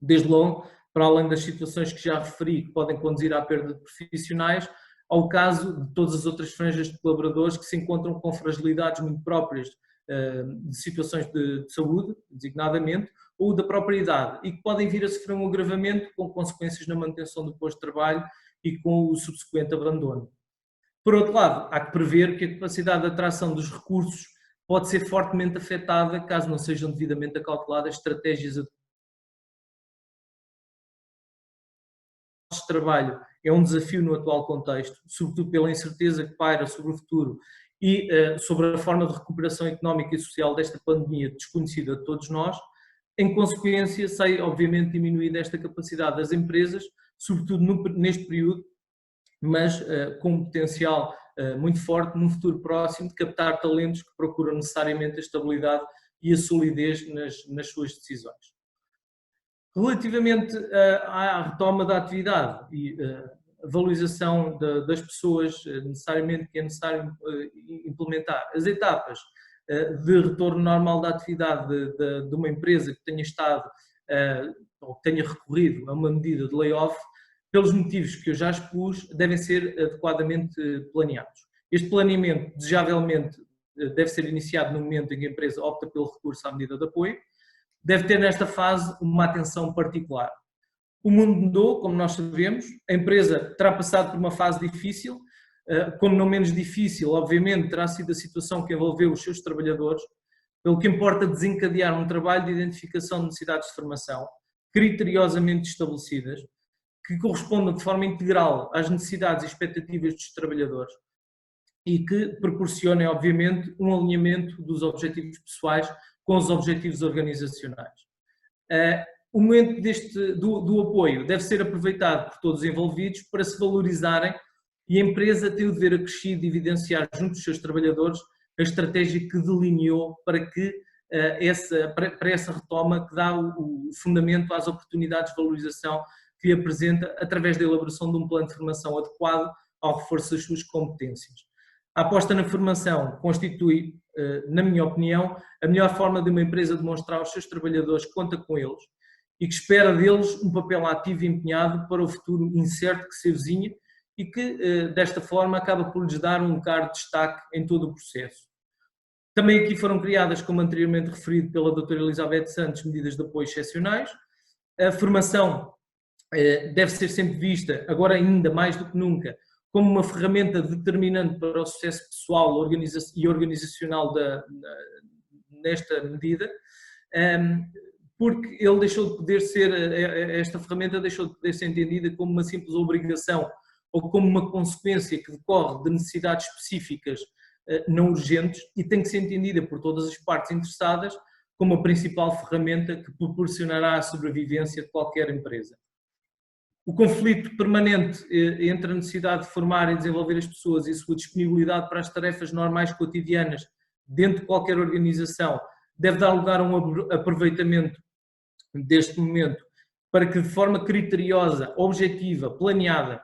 Speaker 4: Desde logo, para além das situações que já referi que podem conduzir à perda de profissionais, ao caso de todas as outras franjas de colaboradores que se encontram com fragilidades muito próprias de situações de saúde, designadamente, ou da própria idade, e que podem vir a sofrer um agravamento com consequências na manutenção do posto de trabalho e com o subsequente abandono. Por outro lado, há que prever que a capacidade de atração dos recursos pode ser fortemente afetada caso não sejam devidamente acauteladas estratégias de trabalho. É um desafio no atual contexto, sobretudo pela incerteza que paira sobre o futuro e sobre a forma de recuperação económica e social desta pandemia desconhecida de todos nós. Em consequência, sai obviamente diminuída esta capacidade das empresas, sobretudo neste período, mas com um potencial muito forte num futuro próximo de captar talentos que procuram necessariamente a estabilidade e a solidez nas suas decisões. Relativamente à retoma da atividade e a valorização das pessoas necessariamente que é necessário implementar, as etapas de retorno normal da atividade de uma empresa que tenha estado ou que tenha recorrido a uma medida de layoff, pelos motivos que eu já expus, devem ser adequadamente planeados. Este planeamento, desejavelmente, deve ser iniciado no momento em que a empresa opta pelo recurso à medida de apoio, deve ter nesta fase uma atenção particular. O mundo mudou, como nós sabemos, a empresa terá passado por uma fase difícil, como não menos difícil, obviamente, terá sido a situação que envolveu os seus trabalhadores, pelo que importa desencadear um trabalho de identificação de necessidades de formação, criteriosamente estabelecidas, que correspondam de forma integral às necessidades e expectativas dos trabalhadores e que proporcionem, obviamente, um alinhamento dos objetivos pessoais com os objetivos organizacionais. O momento do apoio deve ser aproveitado por todos os envolvidos para se valorizarem, e a empresa tem o dever acrescido de evidenciar junto dos seus trabalhadores a estratégia que delineou para essa retoma, que dá o fundamento às oportunidades de valorização que lhe apresenta através da elaboração de um plano de formação adequado ao reforço das suas competências. A aposta na formação constitui, na minha opinião, a melhor forma de uma empresa demonstrar aos seus trabalhadores que conta com eles e que espera deles um papel ativo e empenhado para o futuro incerto que se avizinha e que, desta forma, acaba por lhes dar um lugar de destaque em todo o processo. Também aqui foram criadas, como anteriormente referido pela doutora Elizabeth Santos, medidas de apoio excepcionais. A formação deve ser sempre vista, agora ainda mais do que nunca, como uma ferramenta determinante para o sucesso pessoal e organizacional nesta medida, porque ele deixou de poder ser, esta ferramenta deixou de poder ser entendida como uma simples obrigação ou como uma consequência que decorre de necessidades específicas não urgentes, e tem que ser entendida por todas as partes interessadas como a principal ferramenta que proporcionará a sobrevivência de qualquer empresa. O conflito permanente entre a necessidade de formar e desenvolver as pessoas e a sua disponibilidade para as tarefas normais cotidianas dentro de qualquer organização deve dar lugar a um aproveitamento deste momento para que, de forma criteriosa, objetiva, planeada,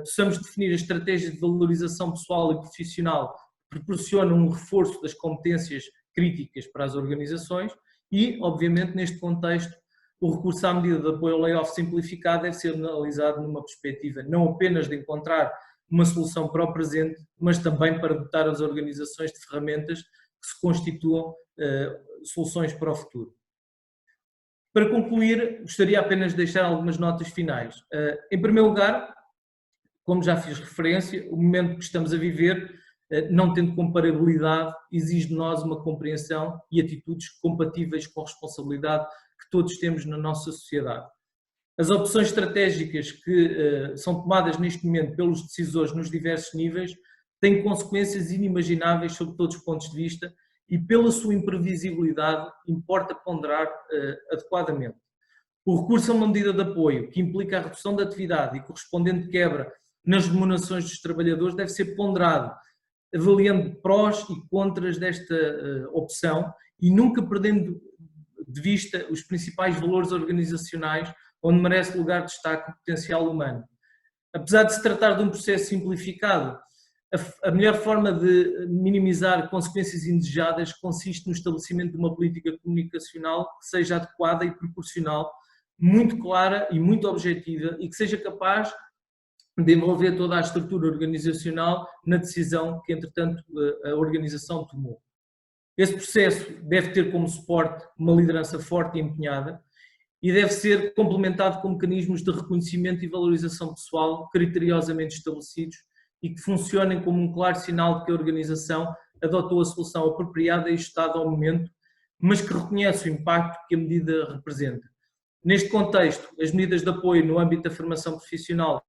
Speaker 4: possamos definir as estratégias de valorização pessoal e profissional que proporcionam um reforço das competências críticas para as organizações e, obviamente, neste contexto, o recurso à medida de apoio ao layoff simplificado deve ser analisado numa perspectiva não apenas de encontrar uma solução para o presente, mas também para dotar as organizações de ferramentas que se constituam soluções para o futuro. Para concluir, gostaria apenas de deixar algumas notas finais. Em primeiro lugar, como já fiz referência, o momento que estamos a viver, não tendo comparabilidade, exige de nós uma compreensão e atitudes compatíveis com a responsabilidade que todos temos na nossa sociedade. As opções estratégicas que são tomadas neste momento pelos decisores nos diversos níveis têm consequências inimagináveis sob todos os pontos de vista e, pela sua imprevisibilidade, importa ponderar adequadamente. O recurso a uma medida de apoio que implica a redução da atividade e correspondente quebra nas remunerações dos trabalhadores deve ser ponderado, avaliando prós e contras desta opção e nunca perdendo de vista os principais valores organizacionais onde merece lugar de destaque o potencial humano. Apesar de se tratar de um processo simplificado, a melhor forma de minimizar consequências indesejadas consiste no estabelecimento de uma política comunicacional que seja adequada e proporcional, muito clara e muito objetiva e que seja capaz de envolver toda a estrutura organizacional na decisão que, entretanto, a organização tomou. Esse processo deve ter como suporte uma liderança forte e empenhada e deve ser complementado com mecanismos de reconhecimento e valorização pessoal criteriosamente estabelecidos e que funcionem como um claro sinal de que a organização adotou a solução apropriada e ajustada ao momento, mas que reconhece o impacto que a medida representa. Neste contexto, as medidas de apoio no âmbito da formação profissional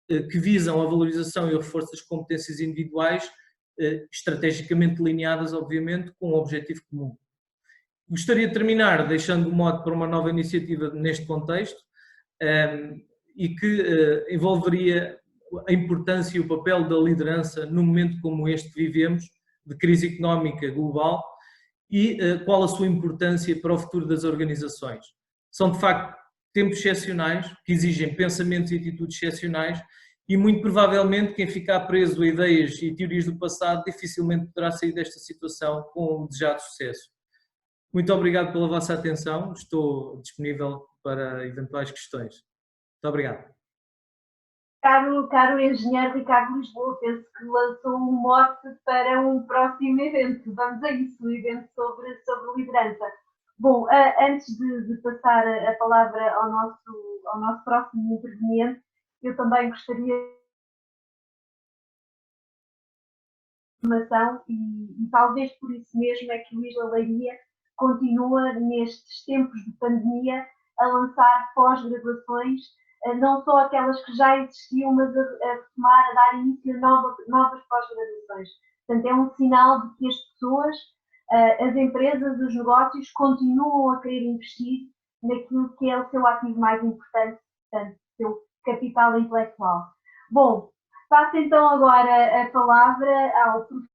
Speaker 4: que visam a valorização e o reforço das competências individuais, estrategicamente delineadas, obviamente, com um objetivo comum. Gostaria de terminar deixando o mote para uma nova iniciativa neste contexto e que envolveria a importância e o papel da liderança num momento como este que vivemos, de crise económica global, e qual a sua importância para o futuro das organizações. São, de facto, tempos excepcionais, que exigem pensamentos e atitudes excepcionais e, muito provavelmente, quem ficar preso a ideias e teorias do passado dificilmente poderá sair desta situação com o desejado sucesso. Muito obrigado pela vossa atenção, estou disponível para eventuais questões. Muito obrigado.
Speaker 1: Caro engenheiro Ricardo Lisboa, penso que lançou um mote para um próximo evento. Vamos a isso, um evento sobre liderança. Bom, antes de passar a palavra ao nosso próximo interveniente, eu também gostaria de informação e talvez por isso mesmo é que o Isla Leiria continua nestes tempos de pandemia a lançar pós-graduações, não só aquelas que já existiam, mas a retomar, a dar início a novas pós-graduações. Portanto, é um sinal de que as pessoas, as empresas, os negócios continuam a querer investir naquilo que é o seu ativo mais importante, portanto, o seu capital intelectual. Bom, passo então agora a palavra ao professor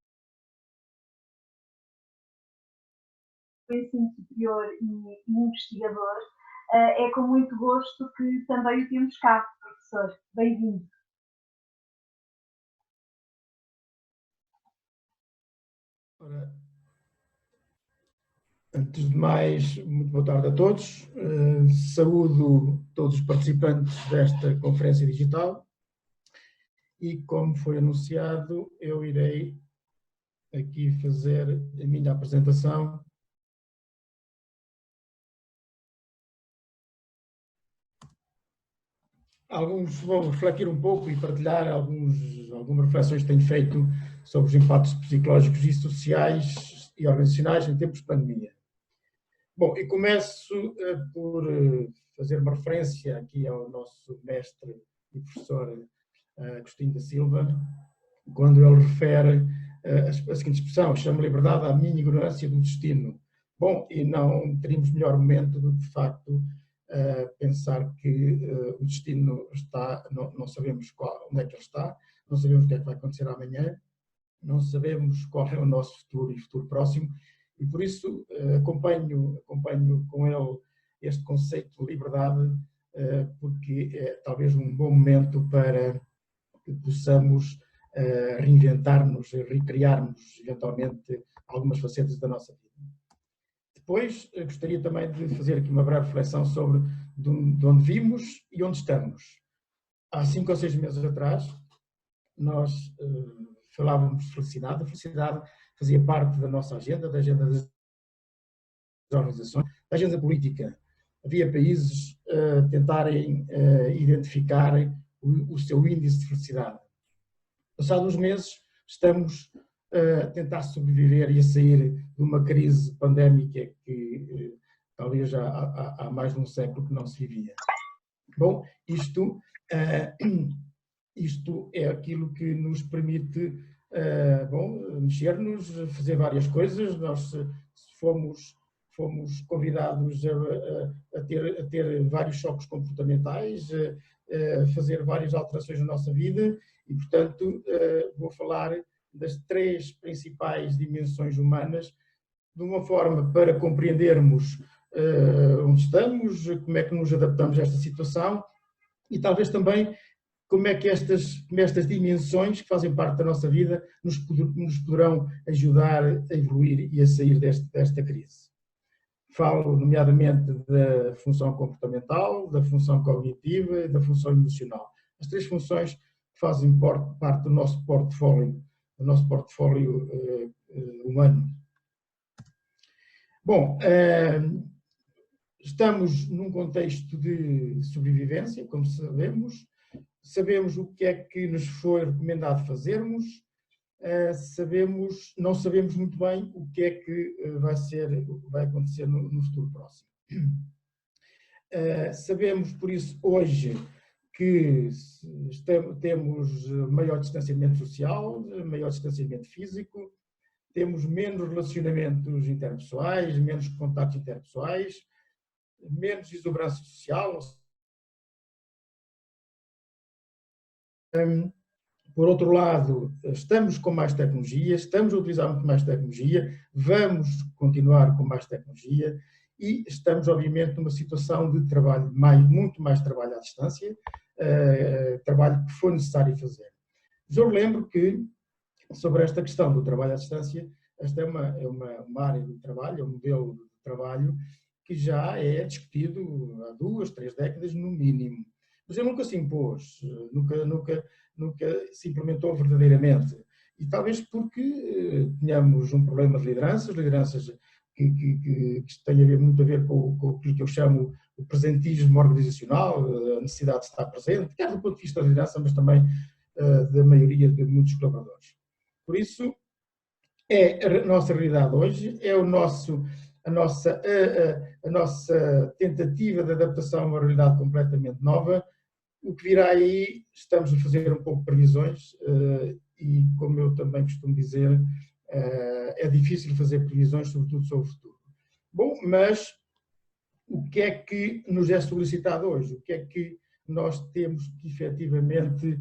Speaker 1: de ensino superior e investigador. É com muito gosto que também o temos cá, professor. Bem-vindo.
Speaker 5: Antes de mais, muito boa tarde a todos. Saúdo todos os participantes desta conferência digital e, como foi anunciado, eu irei aqui fazer a minha apresentação. Vou refletir um pouco e partilhar algumas reflexões que tenho feito sobre os impactos psicológicos e sociais e organizacionais em tempos de pandemia. Bom, e começo por fazer uma referência aqui ao nosso mestre e professor Agostinho da Silva, quando ele refere a seguinte expressão: chama liberdade à minha ignorância do destino. Bom, e não teríamos melhor momento do que, de facto, pensar que o destino está, não sabemos onde é que ele está, não sabemos o que é que vai acontecer amanhã, não sabemos qual é o nosso futuro e futuro próximo, e por isso acompanho com ele este conceito de liberdade, porque é talvez um bom momento para que possamos reinventar-nos, recriar-nos eventualmente algumas facetas da nossa vida. Depois, gostaria também de fazer aqui uma breve reflexão sobre de onde vimos e onde estamos. Há 5 ou 6 meses atrás, nós falávamos de felicidade. A felicidade fazia parte da nossa agenda, da agenda das organizações, da agenda política. Havia países a tentarem identificar o seu índice de felicidade. Passados uns meses, estamos a tentar sobreviver e a sair de uma crise pandémica que talvez já há mais de um século que não se vivia. Bom, isto é aquilo que nos permite mexer-nos, fazer várias coisas. Nós fomos convidados a ter vários choques comportamentais, a fazer várias alterações na nossa vida e, portanto, vou falar das 3 principais dimensões humanas, de uma forma para compreendermos onde estamos, como é que nos adaptamos a esta situação e talvez também como é que estas dimensões que fazem parte da nossa vida nos poderão ajudar a evoluir e a sair desta crise. Falo nomeadamente da função comportamental, da função cognitiva e da função emocional. As 3 funções fazem parte do nosso portfólio humano. Bom, estamos num contexto de sobrevivência, como sabemos. Sabemos o que é que nos foi recomendado fazermos, não sabemos muito bem o que é que vai acontecer no futuro próximo. Sabemos, por isso, hoje, que temos maior distanciamento social, maior distanciamento físico, temos menos relacionamentos interpessoais, menos contactos interpessoais, menos exuberância social. Por outro lado, estamos com mais tecnologia, estamos a utilizar muito mais tecnologia, vamos continuar com mais tecnologia e estamos, obviamente, numa situação de trabalho, muito mais trabalho à distância, trabalho que foi necessário fazer. Mas eu lembro que, sobre esta questão do trabalho à distância, esta é uma área de trabalho, é um modelo de trabalho que já é discutido há 2, 3 décadas no mínimo. Mas ele nunca se impôs, nunca se implementou verdadeiramente. E talvez porque tínhamos um problema de lideranças que têm muito a ver com aquilo que eu chamo o presentismo organizacional, a necessidade de estar presente, quer do ponto de vista da liderança, mas também da maioria de muitos colaboradores. Por isso, é a nossa realidade hoje, é o nosso a nossa tentativa de adaptação a uma realidade completamente nova. O que virá aí, estamos a fazer um pouco de previsões e, como eu também costumo dizer, é difícil fazer previsões, sobretudo sobre o futuro. Bom, mas o que é que nos é solicitado hoje? O que é que nós temos que efetivamente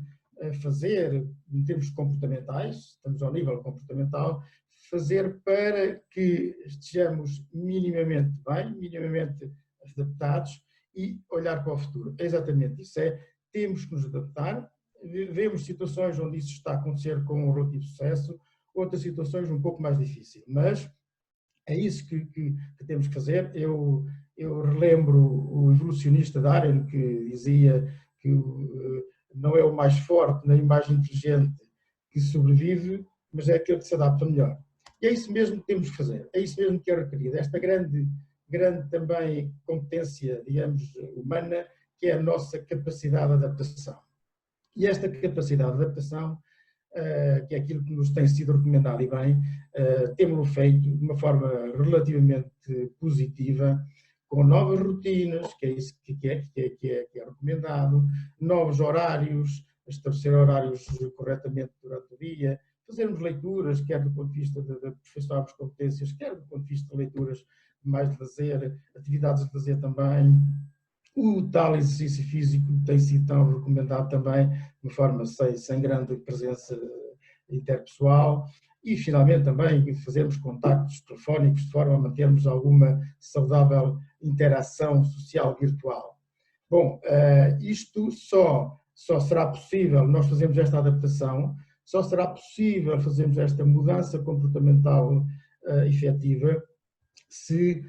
Speaker 5: fazer em termos comportamentais, estamos ao nível comportamental, fazer para que estejamos minimamente bem, minimamente adaptados e olhar para o futuro? É exatamente isso, temos que nos adaptar. Vemos situações onde isso está a acontecer com um relativo sucesso, outras situações um pouco mais difíceis, mas é isso que temos que fazer. Eu relembro o evolucionista Darwin, que dizia que não é o mais forte nem o mais inteligente que sobrevive, mas é aquele que se adapta melhor. E é isso mesmo que temos que fazer, é isso mesmo que é requerido. Esta grande também competência, digamos, humana, que é a nossa capacidade de adaptação. E esta capacidade de adaptação, que é aquilo que nos tem sido recomendado e bem, temos-lo feito de uma forma relativamente positiva, com novas rotinas, que é isso que é recomendado, novos horários, estabelecer horários corretamente durante o dia, fazermos leituras, quer do ponto de vista de aperfeiçoarmos competências, quer do ponto de vista de leituras mais de lazer, atividades de lazer também. O tal exercício físico tem sido tão recomendado também, de uma forma sem grande presença interpessoal. E, finalmente, também fazermos contactos telefónicos de forma a mantermos alguma saudável interação social virtual. Bom, isto só será possível, nós fazemos esta adaptação, só será possível fazermos esta mudança comportamental efetiva se,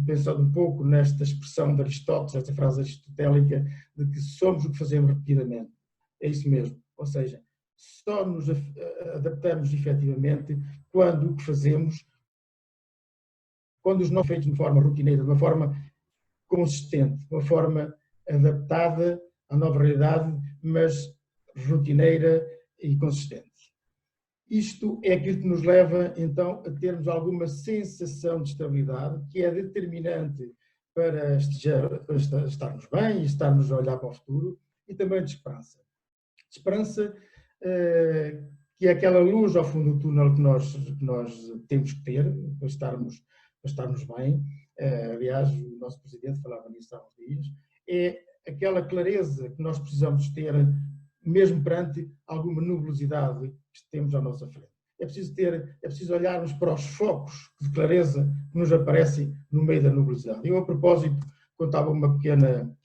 Speaker 5: pensando um pouco nesta expressão de Aristóteles, esta frase aristotélica, de que somos o que fazemos repetidamente. É isso mesmo, ou seja, só nos adaptamos efetivamente quando o que fazemos, quando os não feitos de uma forma rotineira, de uma forma consistente, de uma forma adaptada à nova realidade, mas rotineira e consistente. Isto é aquilo que nos leva, então, a termos alguma sensação de estabilidade, que é determinante para estarmos bem e estarmos a olhar para o futuro, e também de esperança. Esperança que é aquela luz ao fundo do túnel que nós temos que ter para estarmos bem. Aliás, o nosso Presidente falava nisso há uns dias. É aquela clareza que nós precisamos ter, mesmo perante alguma nubosidade que temos à nossa frente. É preciso olharmos para os focos de clareza que nos aparecem no meio da nubosidade. Eu, a propósito, contava uma pequena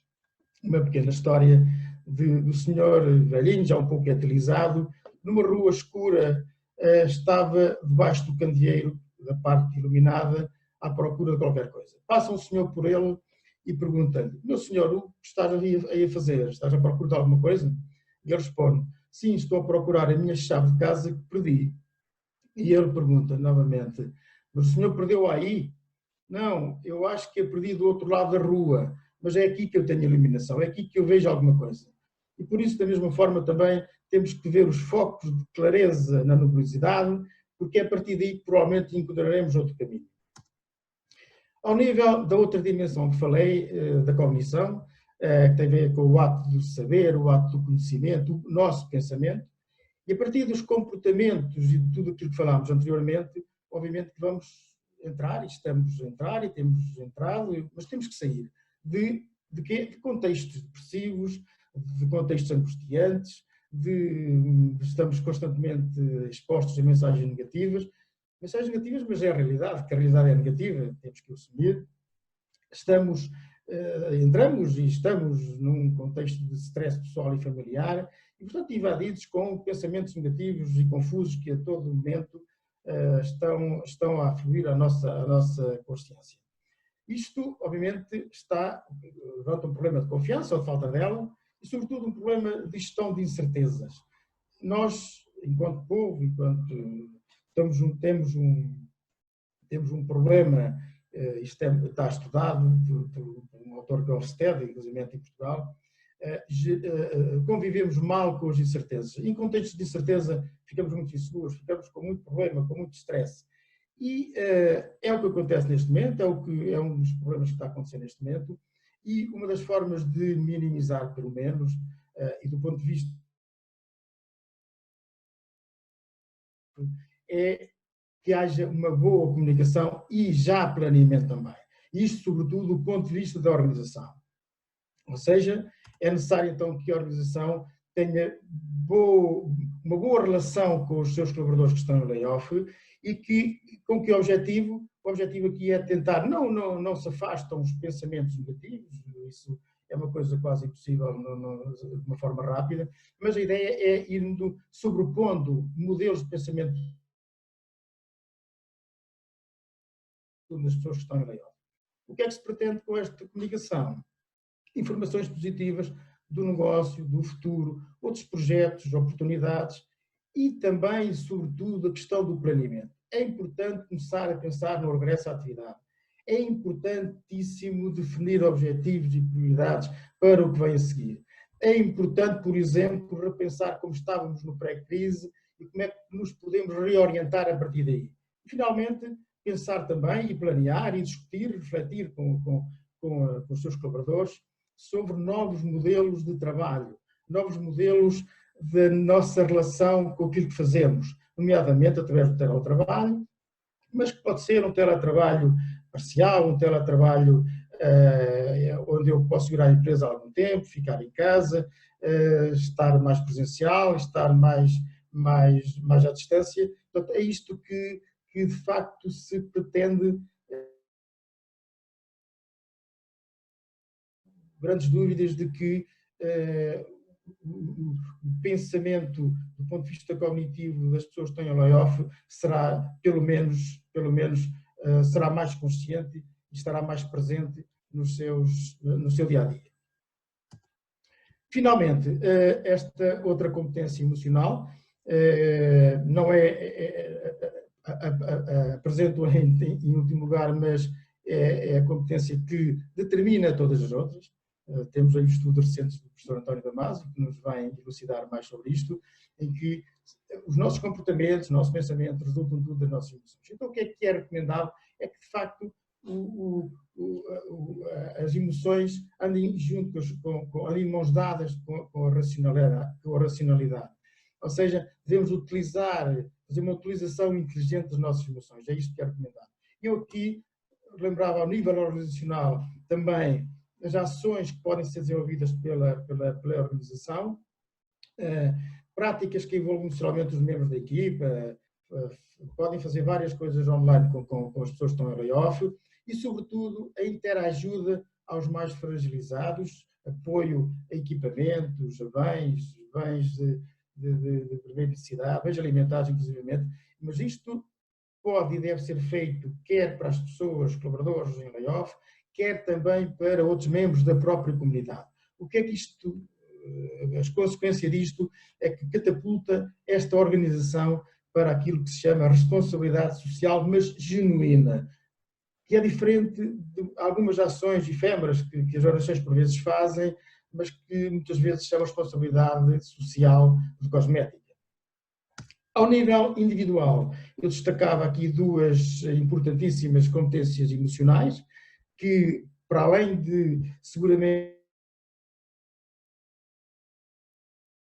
Speaker 5: história do senhor velhinho, já um pouco etilizado, numa rua escura, estava debaixo do candeeiro da parte iluminada à procura de qualquer coisa. Passa um senhor por ele e pergunta-lhe: meu senhor, o que estás aí a fazer? Estás à procura de alguma coisa? E ele responde: sim, estou a procurar a minha chave de casa que perdi. E ele pergunta novamente: mas o senhor perdeu aí? Não, eu acho que a perdi do outro lado da rua, mas é aqui que eu tenho iluminação, é aqui que eu vejo alguma coisa. E por isso, da mesma forma, também temos que ver os focos de clareza na nubosidade, porque é a partir daí que provavelmente encontraremos outro caminho. Ao nível da outra dimensão que falei, da cognição, que tem a ver com o ato do saber, o ato do conhecimento, o nosso pensamento, e a partir dos comportamentos e de tudo aquilo que falámos anteriormente, obviamente que vamos entrar, e estamos a entrar, e temos entrado, mas temos que sair de contextos depressivos, de contextos angustiantes, estamos constantemente expostos a mensagens negativas, mas é a realidade, que a realidade é negativa, temos que o assumir. Entramos e estamos num contexto de stress pessoal e familiar e, portanto, invadidos com pensamentos negativos e confusos que a todo momento estão a afluir a nossa consciência. Isto, obviamente, levanta um problema de confiança ou de falta dela e, sobretudo, um problema de gestão de incertezas. Nós, enquanto povo, temos um problema, isto está estudado por um autor que é Hofstede, inclusive em Portugal, convivemos mal com as incertezas. Em contextos de incerteza ficamos muito inseguros, ficamos com muito problema, com muito stress. E é o que acontece neste momento, é um dos problemas que está a acontecer neste momento, e uma das formas de minimizar, pelo menos, e do ponto de vista é que haja uma boa comunicação e já planeamento também. Isto, sobretudo, do ponto de vista da organização. Ou seja, é necessário, então, que a organização tenha uma boa relação com os seus colaboradores que estão em layoff e com que objetivo? O objetivo aqui é tentar, não se afastam os pensamentos negativos, isso é uma coisa quase impossível de uma forma rápida, mas a ideia é ir sobrepondo modelos de pensamento das pessoas que estão em layoff. O que é que se pretende com esta comunicação? Informações positivas do negócio, do futuro, outros projetos, oportunidades e também, sobretudo, a questão do planeamento. É importante começar a pensar no regresso à atividade. É importantíssimo definir objetivos e prioridades para o que vem a seguir. É importante, por exemplo, repensar como estávamos no pré-crise e como é que nos podemos reorientar a partir daí. E, finalmente, pensar também e planear e discutir, refletir com os seus colaboradores sobre novos modelos de trabalho, novos modelos da nossa relação com aquilo que fazemos, nomeadamente através do teletrabalho, mas que pode ser um teletrabalho parcial, um teletrabalho onde eu posso ir à empresa há algum tempo, ficar em casa, estar mais presencial, estar mais à distância. Portanto, é isto que de facto se pretende. Grandes dúvidas de que o pensamento do ponto de vista cognitivo das pessoas que estão em layoff será, pelo menos será mais consciente e estará mais presente no seu dia-a-dia. Finalmente, esta outra competência emocional não apresento em último lugar, mas é a competência que determina todas as outras. Temos aí estudos recentes do professor António Damasio, que nos vai elucidar mais sobre isto, em que os nossos comportamentos, o nosso pensamento resultam tudo das nossas emoções. Então, o que é recomendável é que, de facto, as emoções andem juntas, andem em mãos dadas com a racionalidade. Ou seja, devemos fazer uma utilização inteligente das nossas emoções. É isto que é recomendável. Eu aqui lembrava, ao nível organizacional, também as ações que podem ser desenvolvidas pela organização, práticas que envolvem socialmente os membros da equipa, podem fazer várias coisas online com as pessoas que estão em layoff e, sobretudo, a interajuda aos mais fragilizados, apoio a equipamentos, a bens de primeira necessidade, bens alimentares, inclusivamente, mas isto pode e deve ser feito quer para as pessoas, colaboradores em layoff, quer também para outros membros da própria comunidade. O que é que isto, as consequências disto é que catapulta esta organização para aquilo que se chama responsabilidade social, mas genuína, que é diferente de algumas ações efêmeras que as organizações por vezes fazem, mas que muitas vezes são responsabilidade social de cosmética. Ao nível individual, eu destacava aqui duas importantíssimas competências emocionais, que, para além de, seguramente,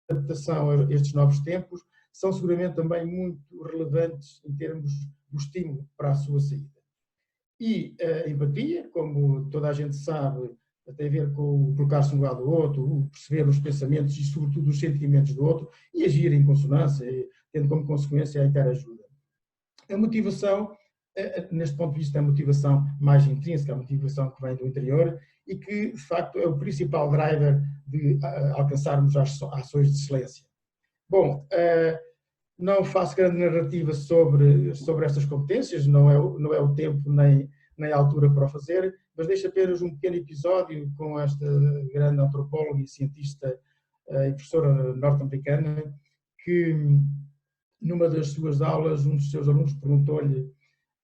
Speaker 5: adaptação a estes novos tempos, são seguramente também muito relevantes em termos do estímulo para a sua saída. E a empatia, como toda a gente sabe, tem a ver com colocar-se no lugar do outro, perceber os pensamentos e, sobretudo, os sentimentos do outro e agir em consonância, tendo como consequência a interajuda. A motivação, neste ponto de vista, é a motivação mais intrínseca, a motivação que vem do interior e que, de facto, é o principal driver de alcançarmos as ações de excelência. Bom, não faço grande narrativa sobre estas competências, não é o tempo nem a altura para o fazer, mas deixo apenas um pequeno episódio com esta grande antropóloga e cientista e professora norte-americana, que numa das suas aulas, um dos seus alunos perguntou-lhe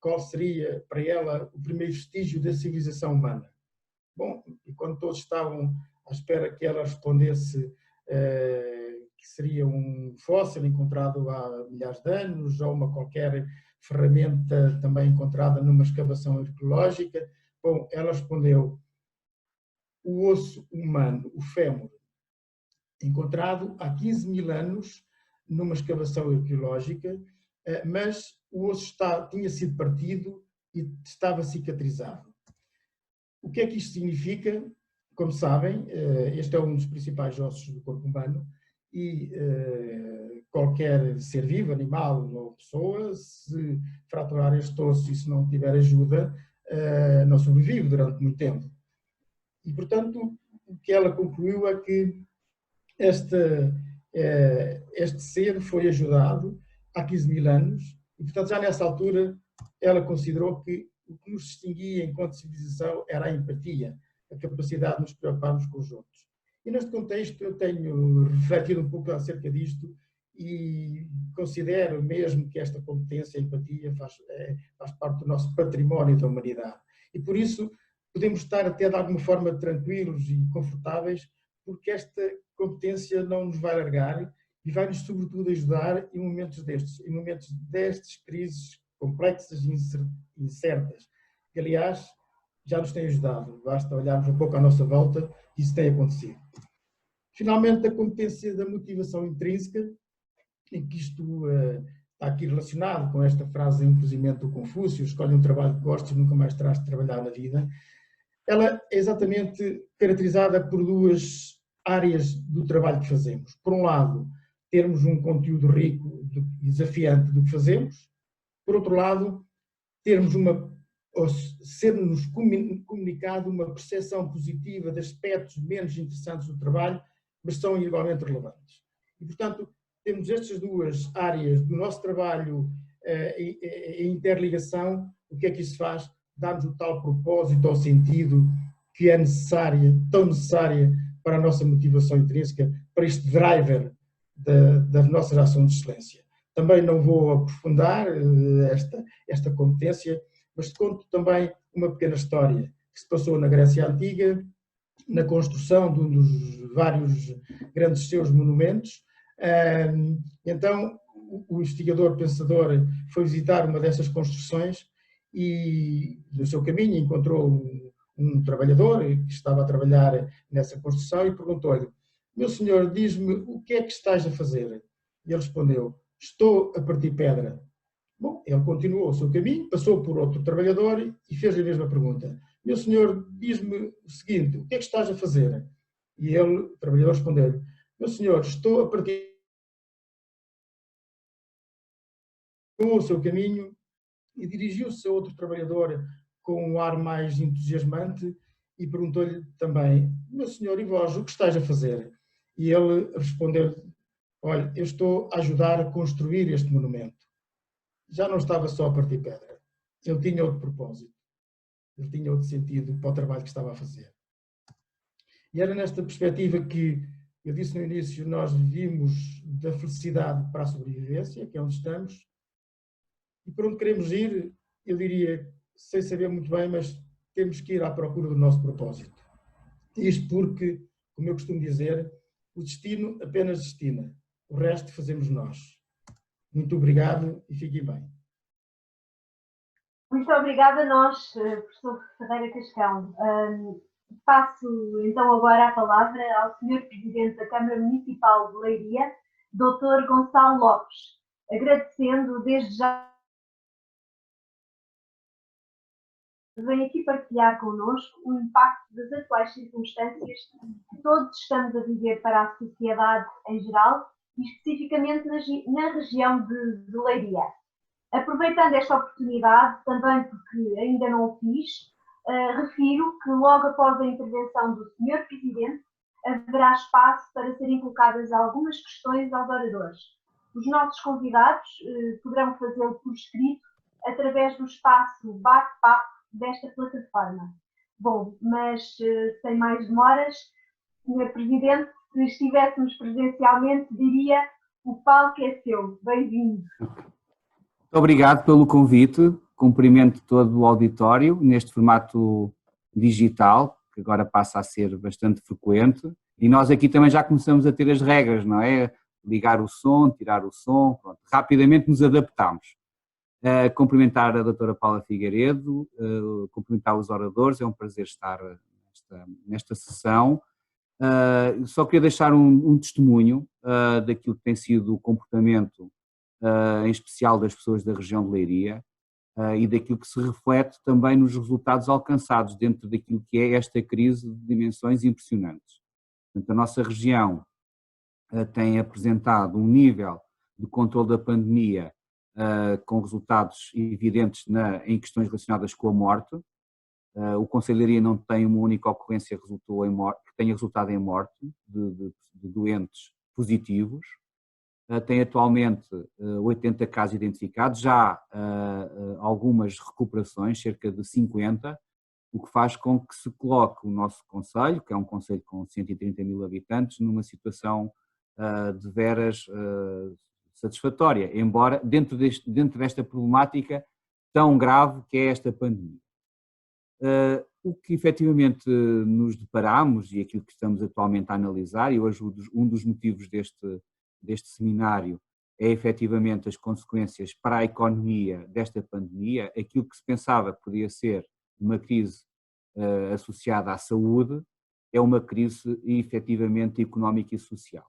Speaker 5: qual seria para ela o primeiro vestígio da civilização humana. Bom, e quando todos estavam à espera que ela respondesse que seria um fóssil encontrado há milhares de anos ou uma qualquer ferramenta também encontrada numa escavação arqueológica. Bom, ela respondeu: o osso humano, o fémur, encontrado há 15 mil anos numa escavação arqueológica, mas o osso tinha sido partido e estava cicatrizado. O que é que isto significa? Como sabem, este é um dos principais ossos do corpo humano e qualquer ser vivo, animal ou pessoa, se fraturar este osso e se não tiver ajuda, não sobrevive durante muito tempo. E, portanto, o que ela concluiu é que este ser foi ajudado há 15 mil anos e, portanto, já nessa altura ela considerou que o que nos distinguia enquanto civilização era a empatia, a capacidade de nos preocuparmos com os outros. E neste contexto eu tenho refletido um pouco acerca disto e considero mesmo que esta competência, a empatia, faz parte do nosso património da humanidade. E por isso podemos estar até de alguma forma tranquilos e confortáveis, porque esta competência não nos vai largar e vai-nos sobretudo ajudar em momentos destes crises complexas e incertas, que aliás já nos tem ajudado, basta olharmos um pouco à nossa volta e isso tem acontecido. Finalmente, a competência da motivação intrínseca, em que isto está aqui relacionado com esta frase, inclusive do Confúcio: escolhe um trabalho que gostes e nunca mais terás de trabalhar na vida. Ela é exatamente caracterizada por duas áreas do trabalho que fazemos. Por um lado, termos um conteúdo rico e desafiante do que fazemos. Por outro lado, ser-nos comunicado uma percepção positiva de aspectos menos interessantes do trabalho, mas são igualmente relevantes. E, portanto, temos estas duas áreas do nosso trabalho em interligação. O que é que isso faz? Dá-nos o tal propósito ou sentido que é tão necessária para a nossa motivação intrínseca, para este driver das nossas ações de excelência. Também não vou aprofundar esta competência, mas te conto também uma pequena história que se passou na Grécia Antiga, na construção de um dos vários grandes seus monumentos. Então, o investigador pensador foi visitar uma dessas construções e, no seu caminho, encontrou um trabalhador que estava a trabalhar nessa construção e perguntou-lhe: meu senhor, diz-me, o que é que estás a fazer? E ele respondeu: estou a partir pedra. Bom, ele continuou o seu caminho, passou por outro trabalhador e fez a mesma pergunta: meu senhor, diz-me o seguinte, o que é que estás a fazer? E ele, o trabalhador, respondeu-lhe: meu senhor, estou a partir o seu caminho, e dirigiu-se a outro trabalhador com um ar mais entusiasmante e perguntou-lhe também: meu senhor, e vós, o que estáis a fazer? E ele respondeu-lhe: olha, eu estou a ajudar a construir este monumento. Já não estava só a partir pedra. Ele tinha outro propósito. Ele tinha outro sentido para o trabalho que estava a fazer. E era nesta perspectiva que, eu disse no início, nós vivimos da felicidade para a sobrevivência, que é onde estamos, e para onde queremos ir, eu diria, sem saber muito bem, mas temos que ir à procura do nosso propósito. Isto porque, como eu costumo dizer, o destino apenas destina, o resto fazemos nós. Muito obrigado e fiquem bem.
Speaker 1: Muito obrigada a nós, professor Ferreira Cascão. Passo então agora a palavra ao Sr. Presidente da Câmara Municipal de Leiria, Dr. Gonçalo Lopes, agradecendo desde já vem aqui partilhar connosco o impacto das atuais circunstâncias que todos estamos a viver para a sociedade em geral e especificamente na região de Leiria. Aproveitando esta oportunidade, também porque ainda não o fiz, refiro que logo após a intervenção do Sr. Presidente haverá espaço para serem colocadas algumas questões aos oradores. Os nossos convidados poderão fazê-lo por escrito através do espaço bate-papo desta plataforma. Bom, mas sem mais demoras, Sr. Presidente, se estivéssemos presencialmente, diria: o palco é seu. Bem-vindo.
Speaker 6: Muito obrigado pelo convite, cumprimento todo o auditório neste formato digital, que agora passa a ser bastante frequente, e nós aqui também já começamos a ter as regras, não é? ligar o som, tirar o som, pronto. Rapidamente nos adaptámos. Cumprimentar a doutora Paula Figueiredo, cumprimentar os oradores, é um prazer estar nesta sessão. Só queria deixar um testemunho daquilo que tem sido o comportamento, em especial das pessoas da região de Leiria, e daquilo que se reflete também nos resultados alcançados dentro daquilo que é esta crise de dimensões impressionantes. Portanto, a nossa região tem apresentado um nível de controle da pandemia com resultados evidentes em questões relacionadas com a morte. O Conselho de Leiria não tem uma única ocorrência que tenha resultado em morte de doentes positivos. Tem atualmente 80 casos identificados, já algumas recuperações, cerca de 50, o que faz com que se coloque o nosso concelho, que é um concelho com 130 mil habitantes, numa situação de veras satisfatória, embora dentro desta problemática tão grave que é esta pandemia. O que efetivamente nos deparamos, e aquilo que estamos atualmente a analisar, e hoje um dos motivos deste seminário é efetivamente as consequências para a economia desta pandemia, aquilo que se pensava que podia ser uma crise associada à saúde, é uma crise efetivamente económica e social.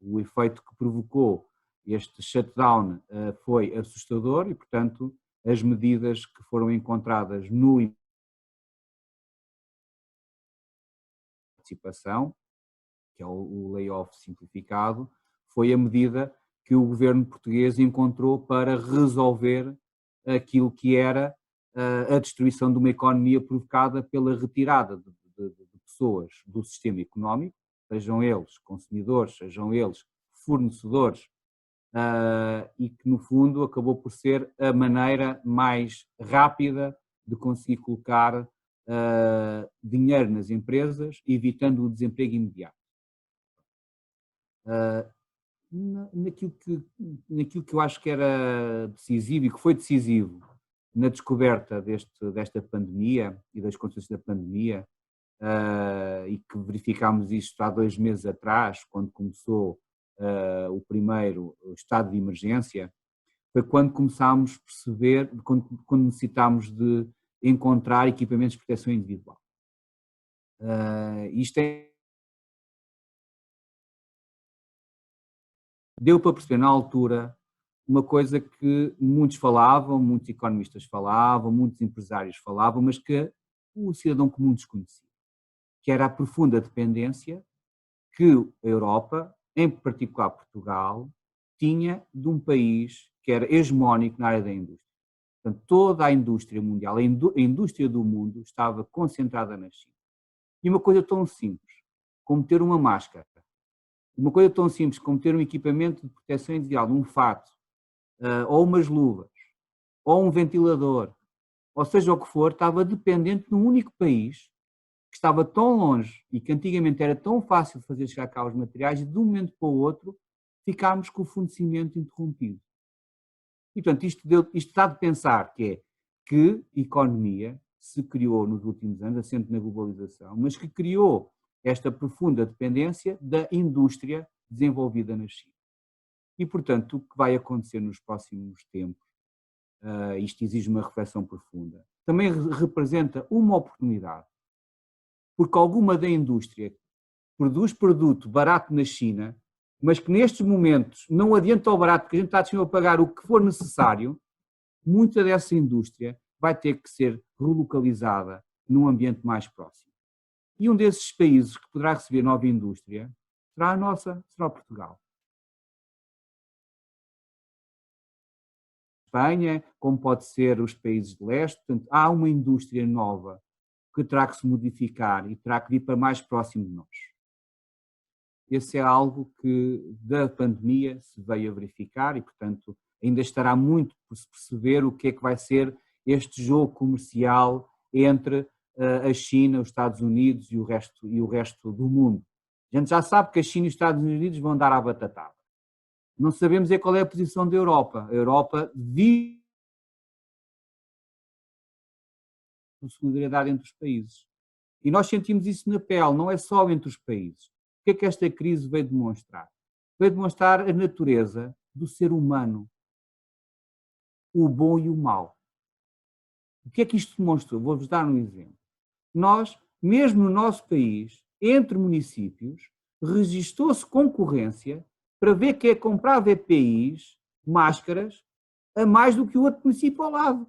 Speaker 6: O efeito que provocou este shutdown foi assustador e, portanto, as medidas que foram encontradas no participação, que é o layoff simplificado, foi a medida que o governo português encontrou para resolver aquilo que era a destruição de uma economia provocada pela retirada de pessoas do sistema económico, sejam eles consumidores, sejam eles fornecedores, e que no fundo acabou por ser a maneira mais rápida de conseguir colocar dinheiro nas empresas, evitando o desemprego imediato. Naquilo que eu acho que era decisivo e que foi decisivo na descoberta desta pandemia e das consequências da pandemia, e que verificámos isto há 2 meses atrás, quando começou o primeiro estado de emergência, foi quando começámos a perceber, quando necessitámos de encontrar equipamentos de proteção individual. Isto deu para perceber na altura uma coisa que muitos falavam, muitos economistas falavam, muitos empresários falavam, mas que o cidadão comum desconhecia, que era a profunda dependência que a Europa, em particular Portugal, tinha de um país que era hegemónico na área da indústria. Portanto, toda a indústria mundial, a indústria do mundo estava concentrada na China. E uma coisa tão simples como ter uma máscara, uma coisa tão simples como ter um equipamento de proteção individual, um fato, ou umas luvas, ou um ventilador, ou seja o que for, estava dependente de um único país que estava tão longe e que antigamente era tão fácil de fazer chegar cá os materiais, e de um momento para o outro ficámos com o fornecimento interrompido. E portanto isto dá de pensar que economia se criou nos últimos anos, assente na globalização, mas que criou esta profunda dependência da indústria desenvolvida na China. E portanto o que vai acontecer nos próximos tempos, isto exige uma reflexão profunda, também representa uma oportunidade, porque alguma da indústria produz produto barato na China, mas que nestes momentos não adianta ao barato, porque a gente está disponível a pagar o que for necessário, muita dessa indústria vai ter que ser relocalizada num ambiente mais próximo. E um desses países que poderá receber nova indústria será a nossa, será Portugal. Espanha, como pode ser os países de leste, portanto, há uma indústria nova que terá que se modificar e terá que vir para mais próximo de nós. Esse é algo que da pandemia se veio a verificar e, portanto, ainda estará muito por se perceber o que é que vai ser este jogo comercial entre a China, os Estados Unidos e o resto do mundo. A gente já sabe que a China e os Estados Unidos vão dar à batatada. Não sabemos qual é a posição da Europa. A Europa vive solidariedade entre os países. E nós sentimos isso na pele, não é só entre os países. O que é que esta crise veio demonstrar? veio demonstrar a natureza do ser humano, o bom e o mau. O que é que isto demonstrou? Vou-vos dar um exemplo. Nós, mesmo no nosso país, entre municípios, registou-se concorrência para ver quem é que comprava EPIs, máscaras, a mais do que o outro município ao lado.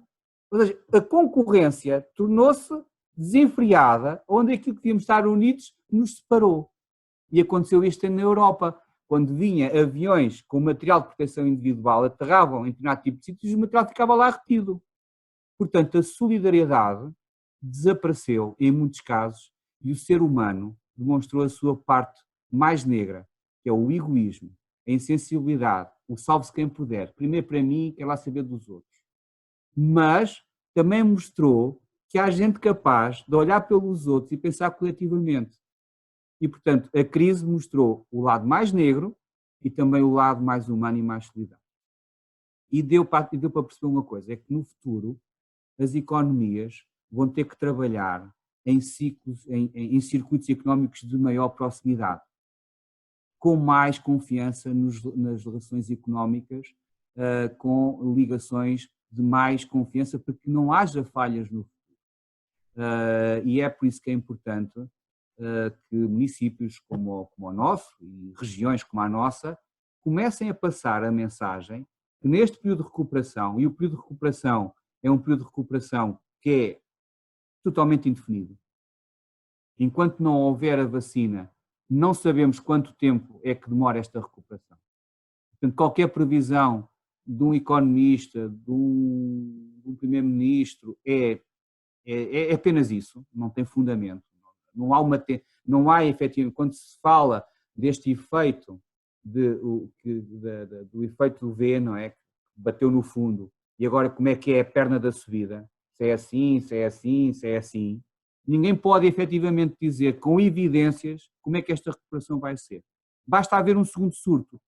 Speaker 6: Ou seja, a concorrência tornou-se desenfreada, onde aquilo que devíamos estar unidos nos separou. E aconteceu isto na Europa, quando vinha aviões com material de proteção individual, aterravam em determinado tipo de sítios e o material ficava lá retido. Portanto, a solidariedade desapareceu em muitos casos e o ser humano demonstrou a sua parte mais negra, que é o egoísmo, a insensibilidade, o salve-se quem puder, primeiro para mim, quer lá saber dos outros. Mas também mostrou que há gente capaz de olhar pelos outros e pensar coletivamente. E, portanto, a crise mostrou o lado mais negro e também o lado mais humano e mais solidário. E deu para perceber uma coisa, é que no futuro as economias vão ter que trabalhar em ciclos, em circuitos económicos de maior proximidade, com mais confiança nas relações económicas, com ligações de mais confiança, para que não haja falhas no futuro. E é por isso que é importante que municípios como o nosso e regiões como a nossa comecem a passar a mensagem que neste período de recuperação, e o período de recuperação é um período de recuperação que é totalmente indefinido. Enquanto não houver a vacina, não sabemos quanto tempo é que demora esta recuperação. Portanto, qualquer previsão de um economista, de um primeiro-ministro, é apenas isso, não tem fundamento. Não há efetivamente, quando se fala deste efeito, do efeito do V, não é? Que bateu no fundo, e agora como é que é a perna da subida, se é assim, se é assim, se é assim, ninguém pode efetivamente dizer com evidências como é que esta recuperação vai ser. Basta haver um segundo surto.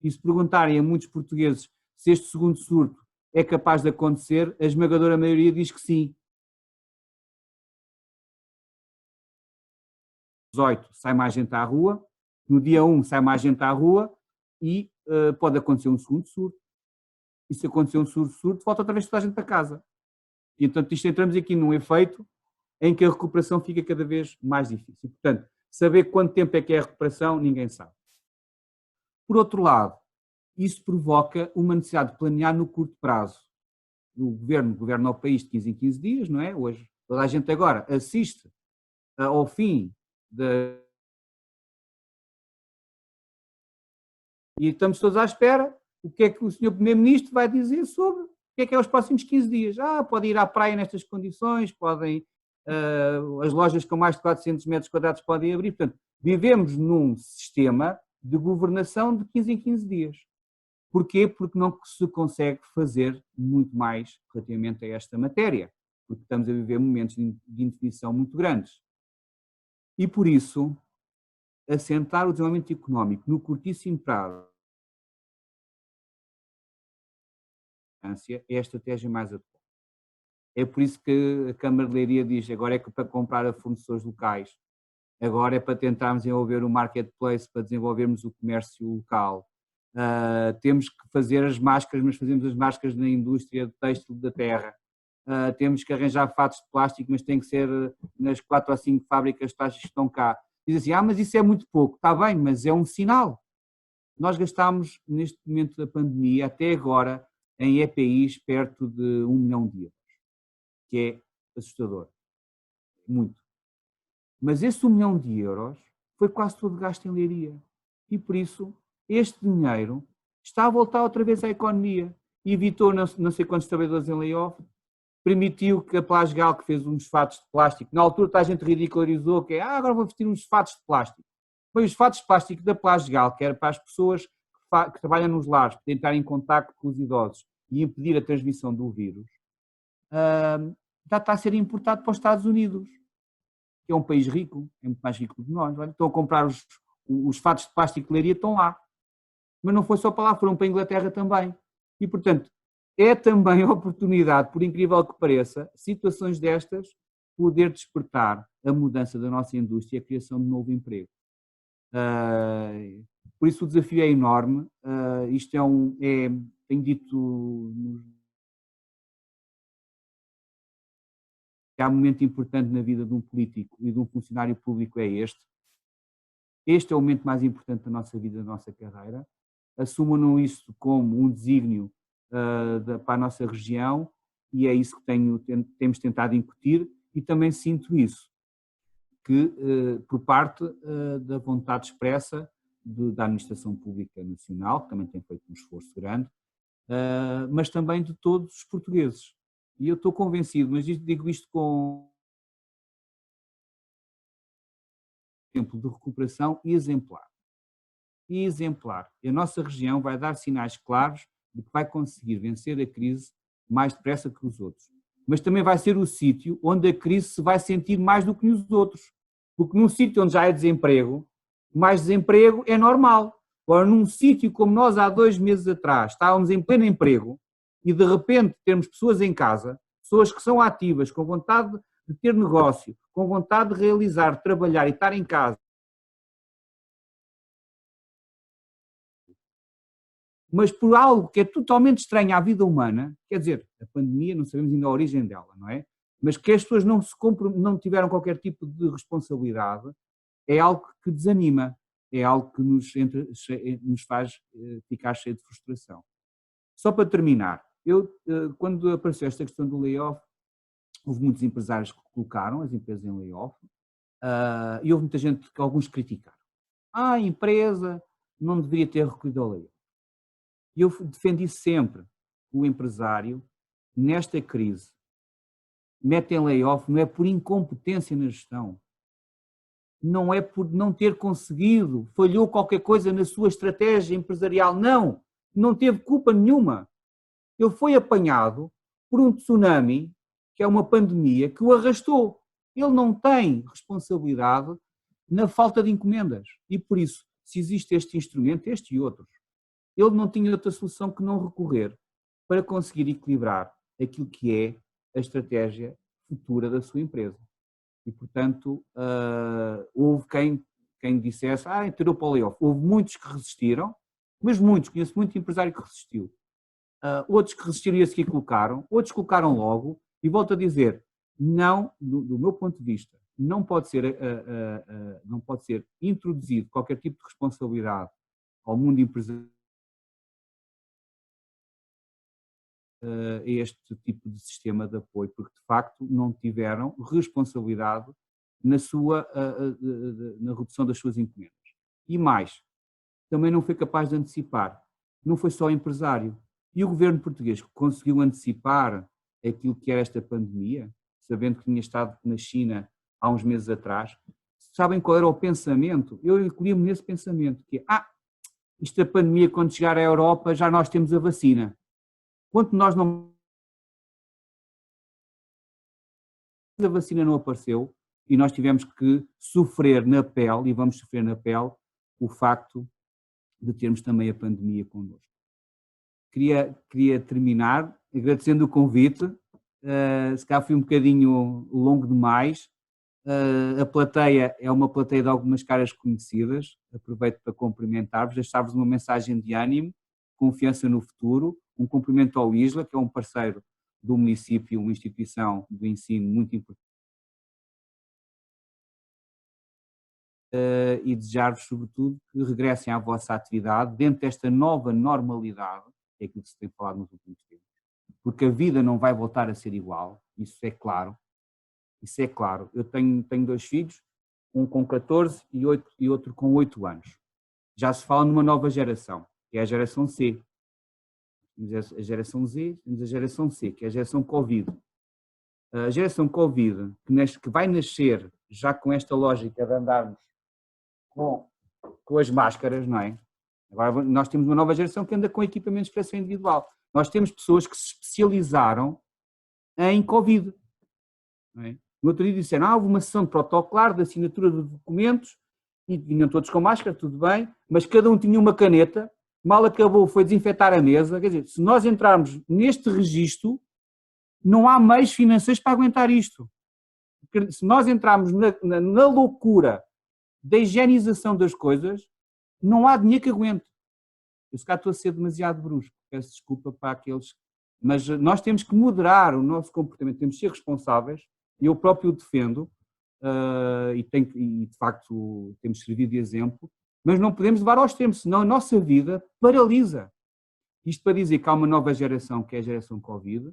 Speaker 6: E se perguntarem a muitos portugueses se este segundo surto é capaz de acontecer, a esmagadora maioria diz que sim. 18 sai mais gente à rua, no dia 1 sai mais gente à rua e pode acontecer um segundo surto. E se acontecer um segundo surto, volta outra vez toda a gente para casa. E então entramos aqui num efeito em que a recuperação fica cada vez mais difícil. Portanto, saber quanto tempo é que é a recuperação, ninguém sabe. Por outro lado, isso provoca uma necessidade de planear no curto prazo. O governo governa o país de 15 em 15 dias, não é? Hoje, toda a gente agora assiste ao fim e estamos todos à espera. O que é que o Sr. Primeiro-Ministro vai dizer sobre o que é os próximos 15 dias? Pode ir à praia nestas condições, as lojas com mais de 400 metros quadrados podem abrir. Portanto, vivemos num sistema de governação de 15 em 15 dias. Porquê? Porque não se consegue fazer muito mais relativamente a esta matéria, porque estamos a viver momentos de indefinição muito grandes. E por isso, assentar o desenvolvimento económico no curtíssimo prazo é a estratégia mais adequada. É por isso que a Câmara de Leiria diz, agora é que para comprar a fornecedores locais, agora é para tentarmos desenvolver o marketplace, para desenvolvermos o comércio local. Temos que fazer as máscaras, mas fazemos as máscaras na indústria têxtil da terra. Temos que arranjar fatos de plástico, mas tem que ser nas 4 ou 5 fábricas de plásticos que estão cá. Diz assim, mas isso é muito pouco. Está bem, mas é um sinal. Nós gastámos, neste momento da pandemia, até agora, em EPIs perto de 1 milhão de euros, que é assustador. Muito. Mas esse 1 milhão de euros foi quase todo gasto em Leiria. E por isso, este dinheiro está a voltar outra vez à economia. Evitou não sei quantos trabalhadores em layoff, permitiu que a Plasgal, que fez uns fatos de plástico, na altura a gente ridicularizou, que agora vou vestir uns fatos de plástico. Foi os fatos de plástico da Plasgal, que era para as pessoas que trabalham nos lares, para entrar em contacto com os idosos e impedir a transmissão do vírus, já está a ser importado para os Estados Unidos, que é um país rico, é muito mais rico do que nós. Olha, estão a comprar os fatos de plástico de Leiria, estão lá. Mas não foi só para lá, foram para a Inglaterra também. E, portanto, é também a oportunidade, por incrível que pareça, situações destas, poder despertar a mudança da nossa indústria e a criação de novo emprego. Por isso o desafio é enorme. Isto tenho dito, que há um momento importante na vida de um político e de um funcionário público é este. Este é o momento mais importante da nossa vida, da nossa carreira. Assumam isso como um desígnio para a nossa região e é isso que temos tentado incutir e também sinto isso, que por parte da vontade expressa da Administração Pública Nacional, que também tem feito um esforço grande, mas também de todos os portugueses. E eu estou convencido, mas digo isto com exemplo de recuperação exemplar. Exemplar. E a nossa região vai dar sinais claros de que vai conseguir vencer a crise mais depressa que os outros. Mas também vai ser o sítio onde a crise se vai sentir mais do que nos outros. Porque num sítio onde já é desemprego, mais desemprego é normal. Agora, num sítio como nós há 2 meses atrás estávamos em pleno emprego e de repente temos pessoas em casa, pessoas que são ativas, com vontade de ter negócio, com vontade de realizar, de trabalhar e estar em casa, mas por algo que é totalmente estranho à vida humana, quer dizer, a pandemia, não sabemos ainda a origem dela, não é? Mas que as pessoas não tiveram qualquer tipo de responsabilidade, é algo que desanima, é algo que nos faz ficar cheio de frustração. Só para terminar, quando apareceu esta questão do layoff, houve muitos empresários que colocaram as empresas em layoff e houve muita gente que alguns criticaram. A empresa não deveria ter recorrido ao layoff. E eu defendi sempre o empresário, nesta crise, mete em layoff, não é por incompetência na gestão, não é por não ter conseguido, falhou qualquer coisa na sua estratégia empresarial, não teve culpa nenhuma. Ele foi apanhado por um tsunami, que é uma pandemia, que o arrastou. Ele não tem responsabilidade na falta de encomendas. E por isso, se existe este instrumento, este e outros, ele não tinha outra solução que não recorrer para conseguir equilibrar aquilo que é a estratégia futura da sua empresa. E, portanto, houve quem dissesse, entrou para o layoff. Houve muitos que resistiram, mas muitos, conheço muito empresário que resistiu. Outros que resistiram e a seguir colocaram, outros colocaram logo, e volto a dizer, não, do meu ponto de vista, não pode ser introduzido qualquer tipo de responsabilidade ao mundo empresarial a este tipo de sistema de apoio, porque de facto não tiveram responsabilidade na redução das suas encomendas. E mais, também não foi capaz de antecipar, não foi só empresário. E o governo português conseguiu antecipar aquilo que era esta pandemia, sabendo que tinha estado na China há uns meses atrás. Sabem qual era o pensamento? Eu incluí-me nesse pensamento, que isto da pandemia, quando chegar à Europa, já nós temos a vacina. Quanto nós a vacina não apareceu e nós tivemos que sofrer na pele, e vamos sofrer na pele, o facto de termos também a pandemia connosco. Queria terminar agradecendo o convite, se calhar fui um bocadinho longo demais, a plateia é uma plateia de algumas caras conhecidas, aproveito para cumprimentar-vos, deixar-vos uma mensagem de ânimo, confiança no futuro, um cumprimento ao ISLA, que é um parceiro do município, uma instituição de ensino muito importante, e desejar-vos, sobretudo, que regressem à vossa atividade dentro desta nova normalidade, que é aquilo que se tem falado nos últimos tempos, porque a vida não vai voltar a ser igual, isso é claro. Eu tenho 2 filhos, um com 14 e outro com 8 anos. Já se fala numa nova geração, que é a geração C. Temos a geração Z, temos a geração C, que é a geração Covid. A geração Covid, que vai nascer já com esta lógica de andarmos com as máscaras, não é? Agora nós temos uma nova geração que anda com equipamentos de proteção individual. Nós temos pessoas que se especializaram em Covid. Não é? No outro dia disseram, houve uma sessão de protocolar de assinatura de documentos e vinham todos com máscara, tudo bem, mas cada um tinha uma caneta, mal acabou, foi desinfetar a mesa. Quer dizer, se nós entrarmos neste registro, não há meios financeiros para aguentar isto. Se nós entrarmos na loucura da higienização das coisas, não há dinheiro que aguente. Eu se calhar estou a ser demasiado brusco, peço desculpa para aqueles, mas nós temos que moderar o nosso comportamento, temos que ser responsáveis, e eu próprio o defendo, e de facto temos servido de exemplo, mas não podemos levar aos extremos, senão a nossa vida paralisa. Isto para dizer que há uma nova geração, que é a geração Covid,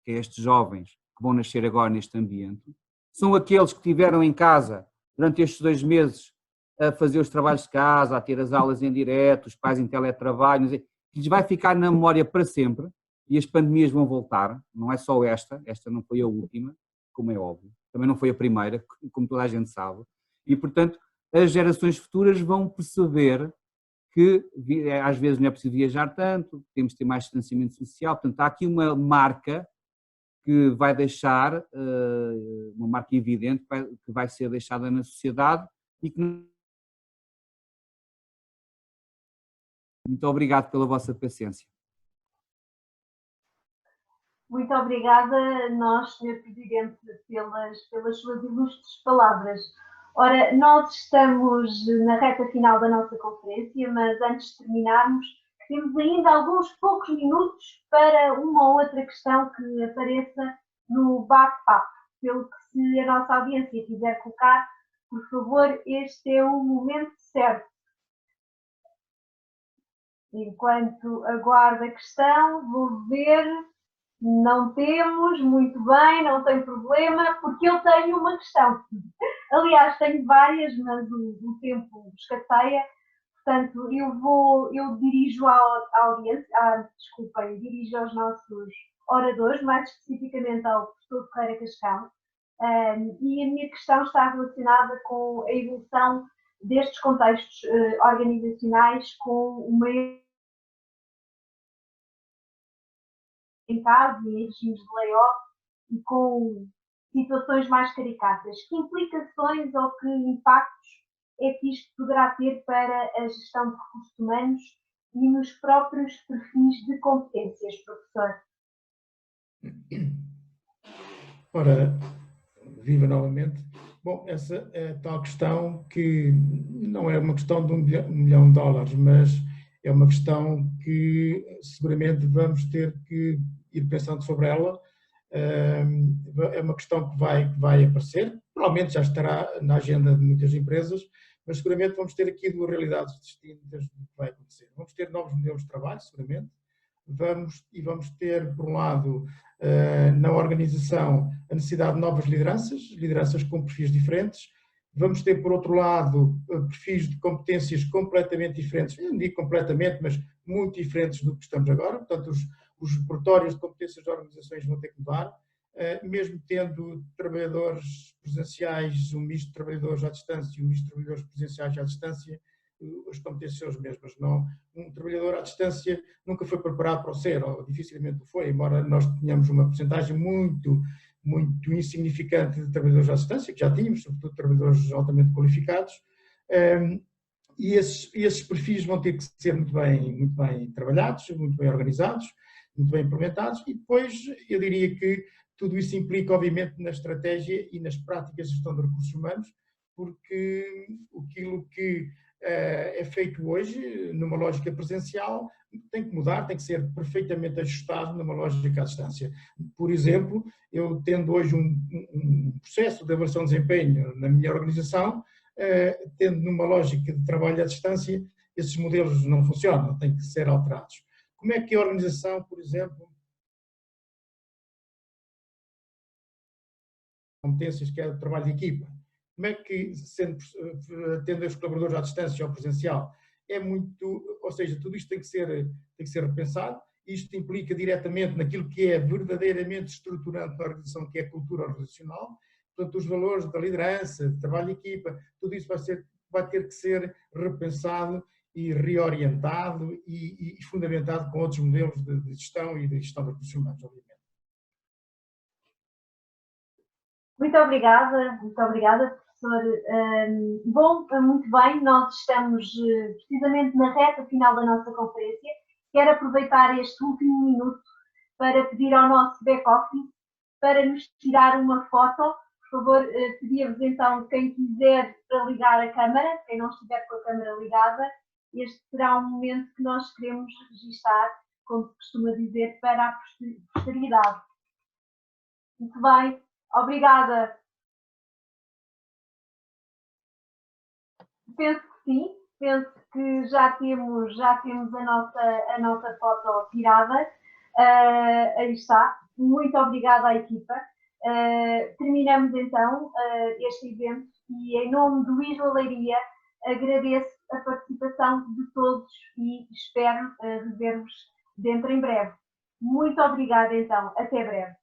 Speaker 6: que é estes jovens que vão nascer agora neste ambiente, são aqueles que estiveram em casa durante estes 2 meses a fazer os trabalhos de casa, a ter as aulas em direto, os pais em teletrabalho, que lhes vai ficar na memória para sempre, e as pandemias vão voltar, não é só esta não foi a última, como é óbvio, também não foi a primeira, como toda a gente sabe, e portanto as gerações futuras vão perceber que às vezes não é preciso viajar tanto, temos de ter mais distanciamento social, portanto há aqui uma marca que vai deixar, uma marca evidente que vai ser deixada na sociedade e que... Muito obrigado pela vossa paciência.
Speaker 1: Muito obrigada a nós, Sr. Presidente, pelas suas ilustres palavras. Ora, nós estamos na reta final da nossa conferência, mas antes de terminarmos, temos ainda alguns poucos minutos para uma ou outra questão que apareça no bate-papo. Pelo que, se a nossa audiência quiser colocar, por favor, este é o momento certo. Enquanto aguardo a questão, vou ver. Não temos, muito bem, não tem problema, porque eu tenho uma questão. Aliás, tenho várias, mas o tempo escasseia. Portanto, eu dirijo à audiência, dirijo aos nossos oradores, mais especificamente ao professor Ferreira Cascão. E a minha questão está relacionada com a evolução destes contextos organizacionais com uma em casa e em regimes de layoff e com situações mais caricatas. Que implicações ou que impactos é que isto poderá ter para a gestão de recursos humanos e nos próprios perfis de competências, professor?
Speaker 5: Ora, viva novamente. Bom, essa é a tal questão que não é uma questão de $1 milhão, mas é uma questão que seguramente vamos ter que ir pensando sobre ela. É uma questão que vai aparecer, provavelmente já estará na agenda de muitas empresas, mas seguramente vamos ter aqui 2 realidades distintas do que vai acontecer. Vamos ter novos modelos de trabalho, seguramente, vamos ter, por um lado, na organização, a necessidade de novas lideranças com perfis diferentes. Vamos ter, por outro lado, perfis de competências completamente diferentes, não digo completamente, mas muito diferentes do que estamos agora. Portanto, os repertórios de competências das organizações vão ter que mudar, mesmo tendo trabalhadores presenciais, um misto de trabalhadores à distância e um misto de trabalhadores presenciais à distância, as competências são as mesmas. Não, um trabalhador à distância nunca foi preparado para o ser, ou dificilmente o foi, embora nós tenhamos uma porcentagem muito insignificante de trabalhadores à distância, que já tínhamos, sobretudo trabalhadores altamente qualificados, e esses perfis vão ter que ser muito bem trabalhados, muito bem organizados, muito bem implementados, e depois eu diria que tudo isso implica, obviamente, na estratégia e nas práticas de gestão de recursos humanos, porque aquilo que é feito hoje, numa lógica presencial, tem que mudar, tem que ser perfeitamente ajustado numa lógica à distância. Por exemplo, eu tendo hoje um processo de avaliação de desempenho na minha organização, tendo numa lógica de trabalho à distância, esses modelos não funcionam, têm que ser alterados. Como é que a organização, por exemplo, competências que é o trabalho de equipa, como é que, tendo os colaboradores à distância ou presencial, ou seja, tudo isto tem que ser repensado. Isto implica diretamente naquilo que é verdadeiramente estruturante na organização, que é a cultura organizacional. Portanto, os valores da liderança, de trabalho de equipa, tudo isso vai ter que ser repensado e reorientado e fundamentado com outros modelos de gestão e de gestão de recursos humanos, obviamente.
Speaker 1: Muito obrigada, professor. Bom, muito bem, nós estamos precisamente na reta final da nossa conferência. Quero aproveitar este último minuto para pedir ao nosso back-office para nos tirar uma foto. Por favor, pedia-vos então, quem quiser, para ligar a câmara, quem não estiver com a câmara ligada, este será um momento que nós queremos registar, como se costuma dizer, para a posteridade. Muito bem, obrigada. Penso que sim, penso que já temos a nossa foto tirada. Aí está. Muito obrigada à equipa. Terminamos então este evento e em nome do Isla Leiria agradeço a participação de todos e espero rever-vos dentro em breve. Muito obrigada então, até breve.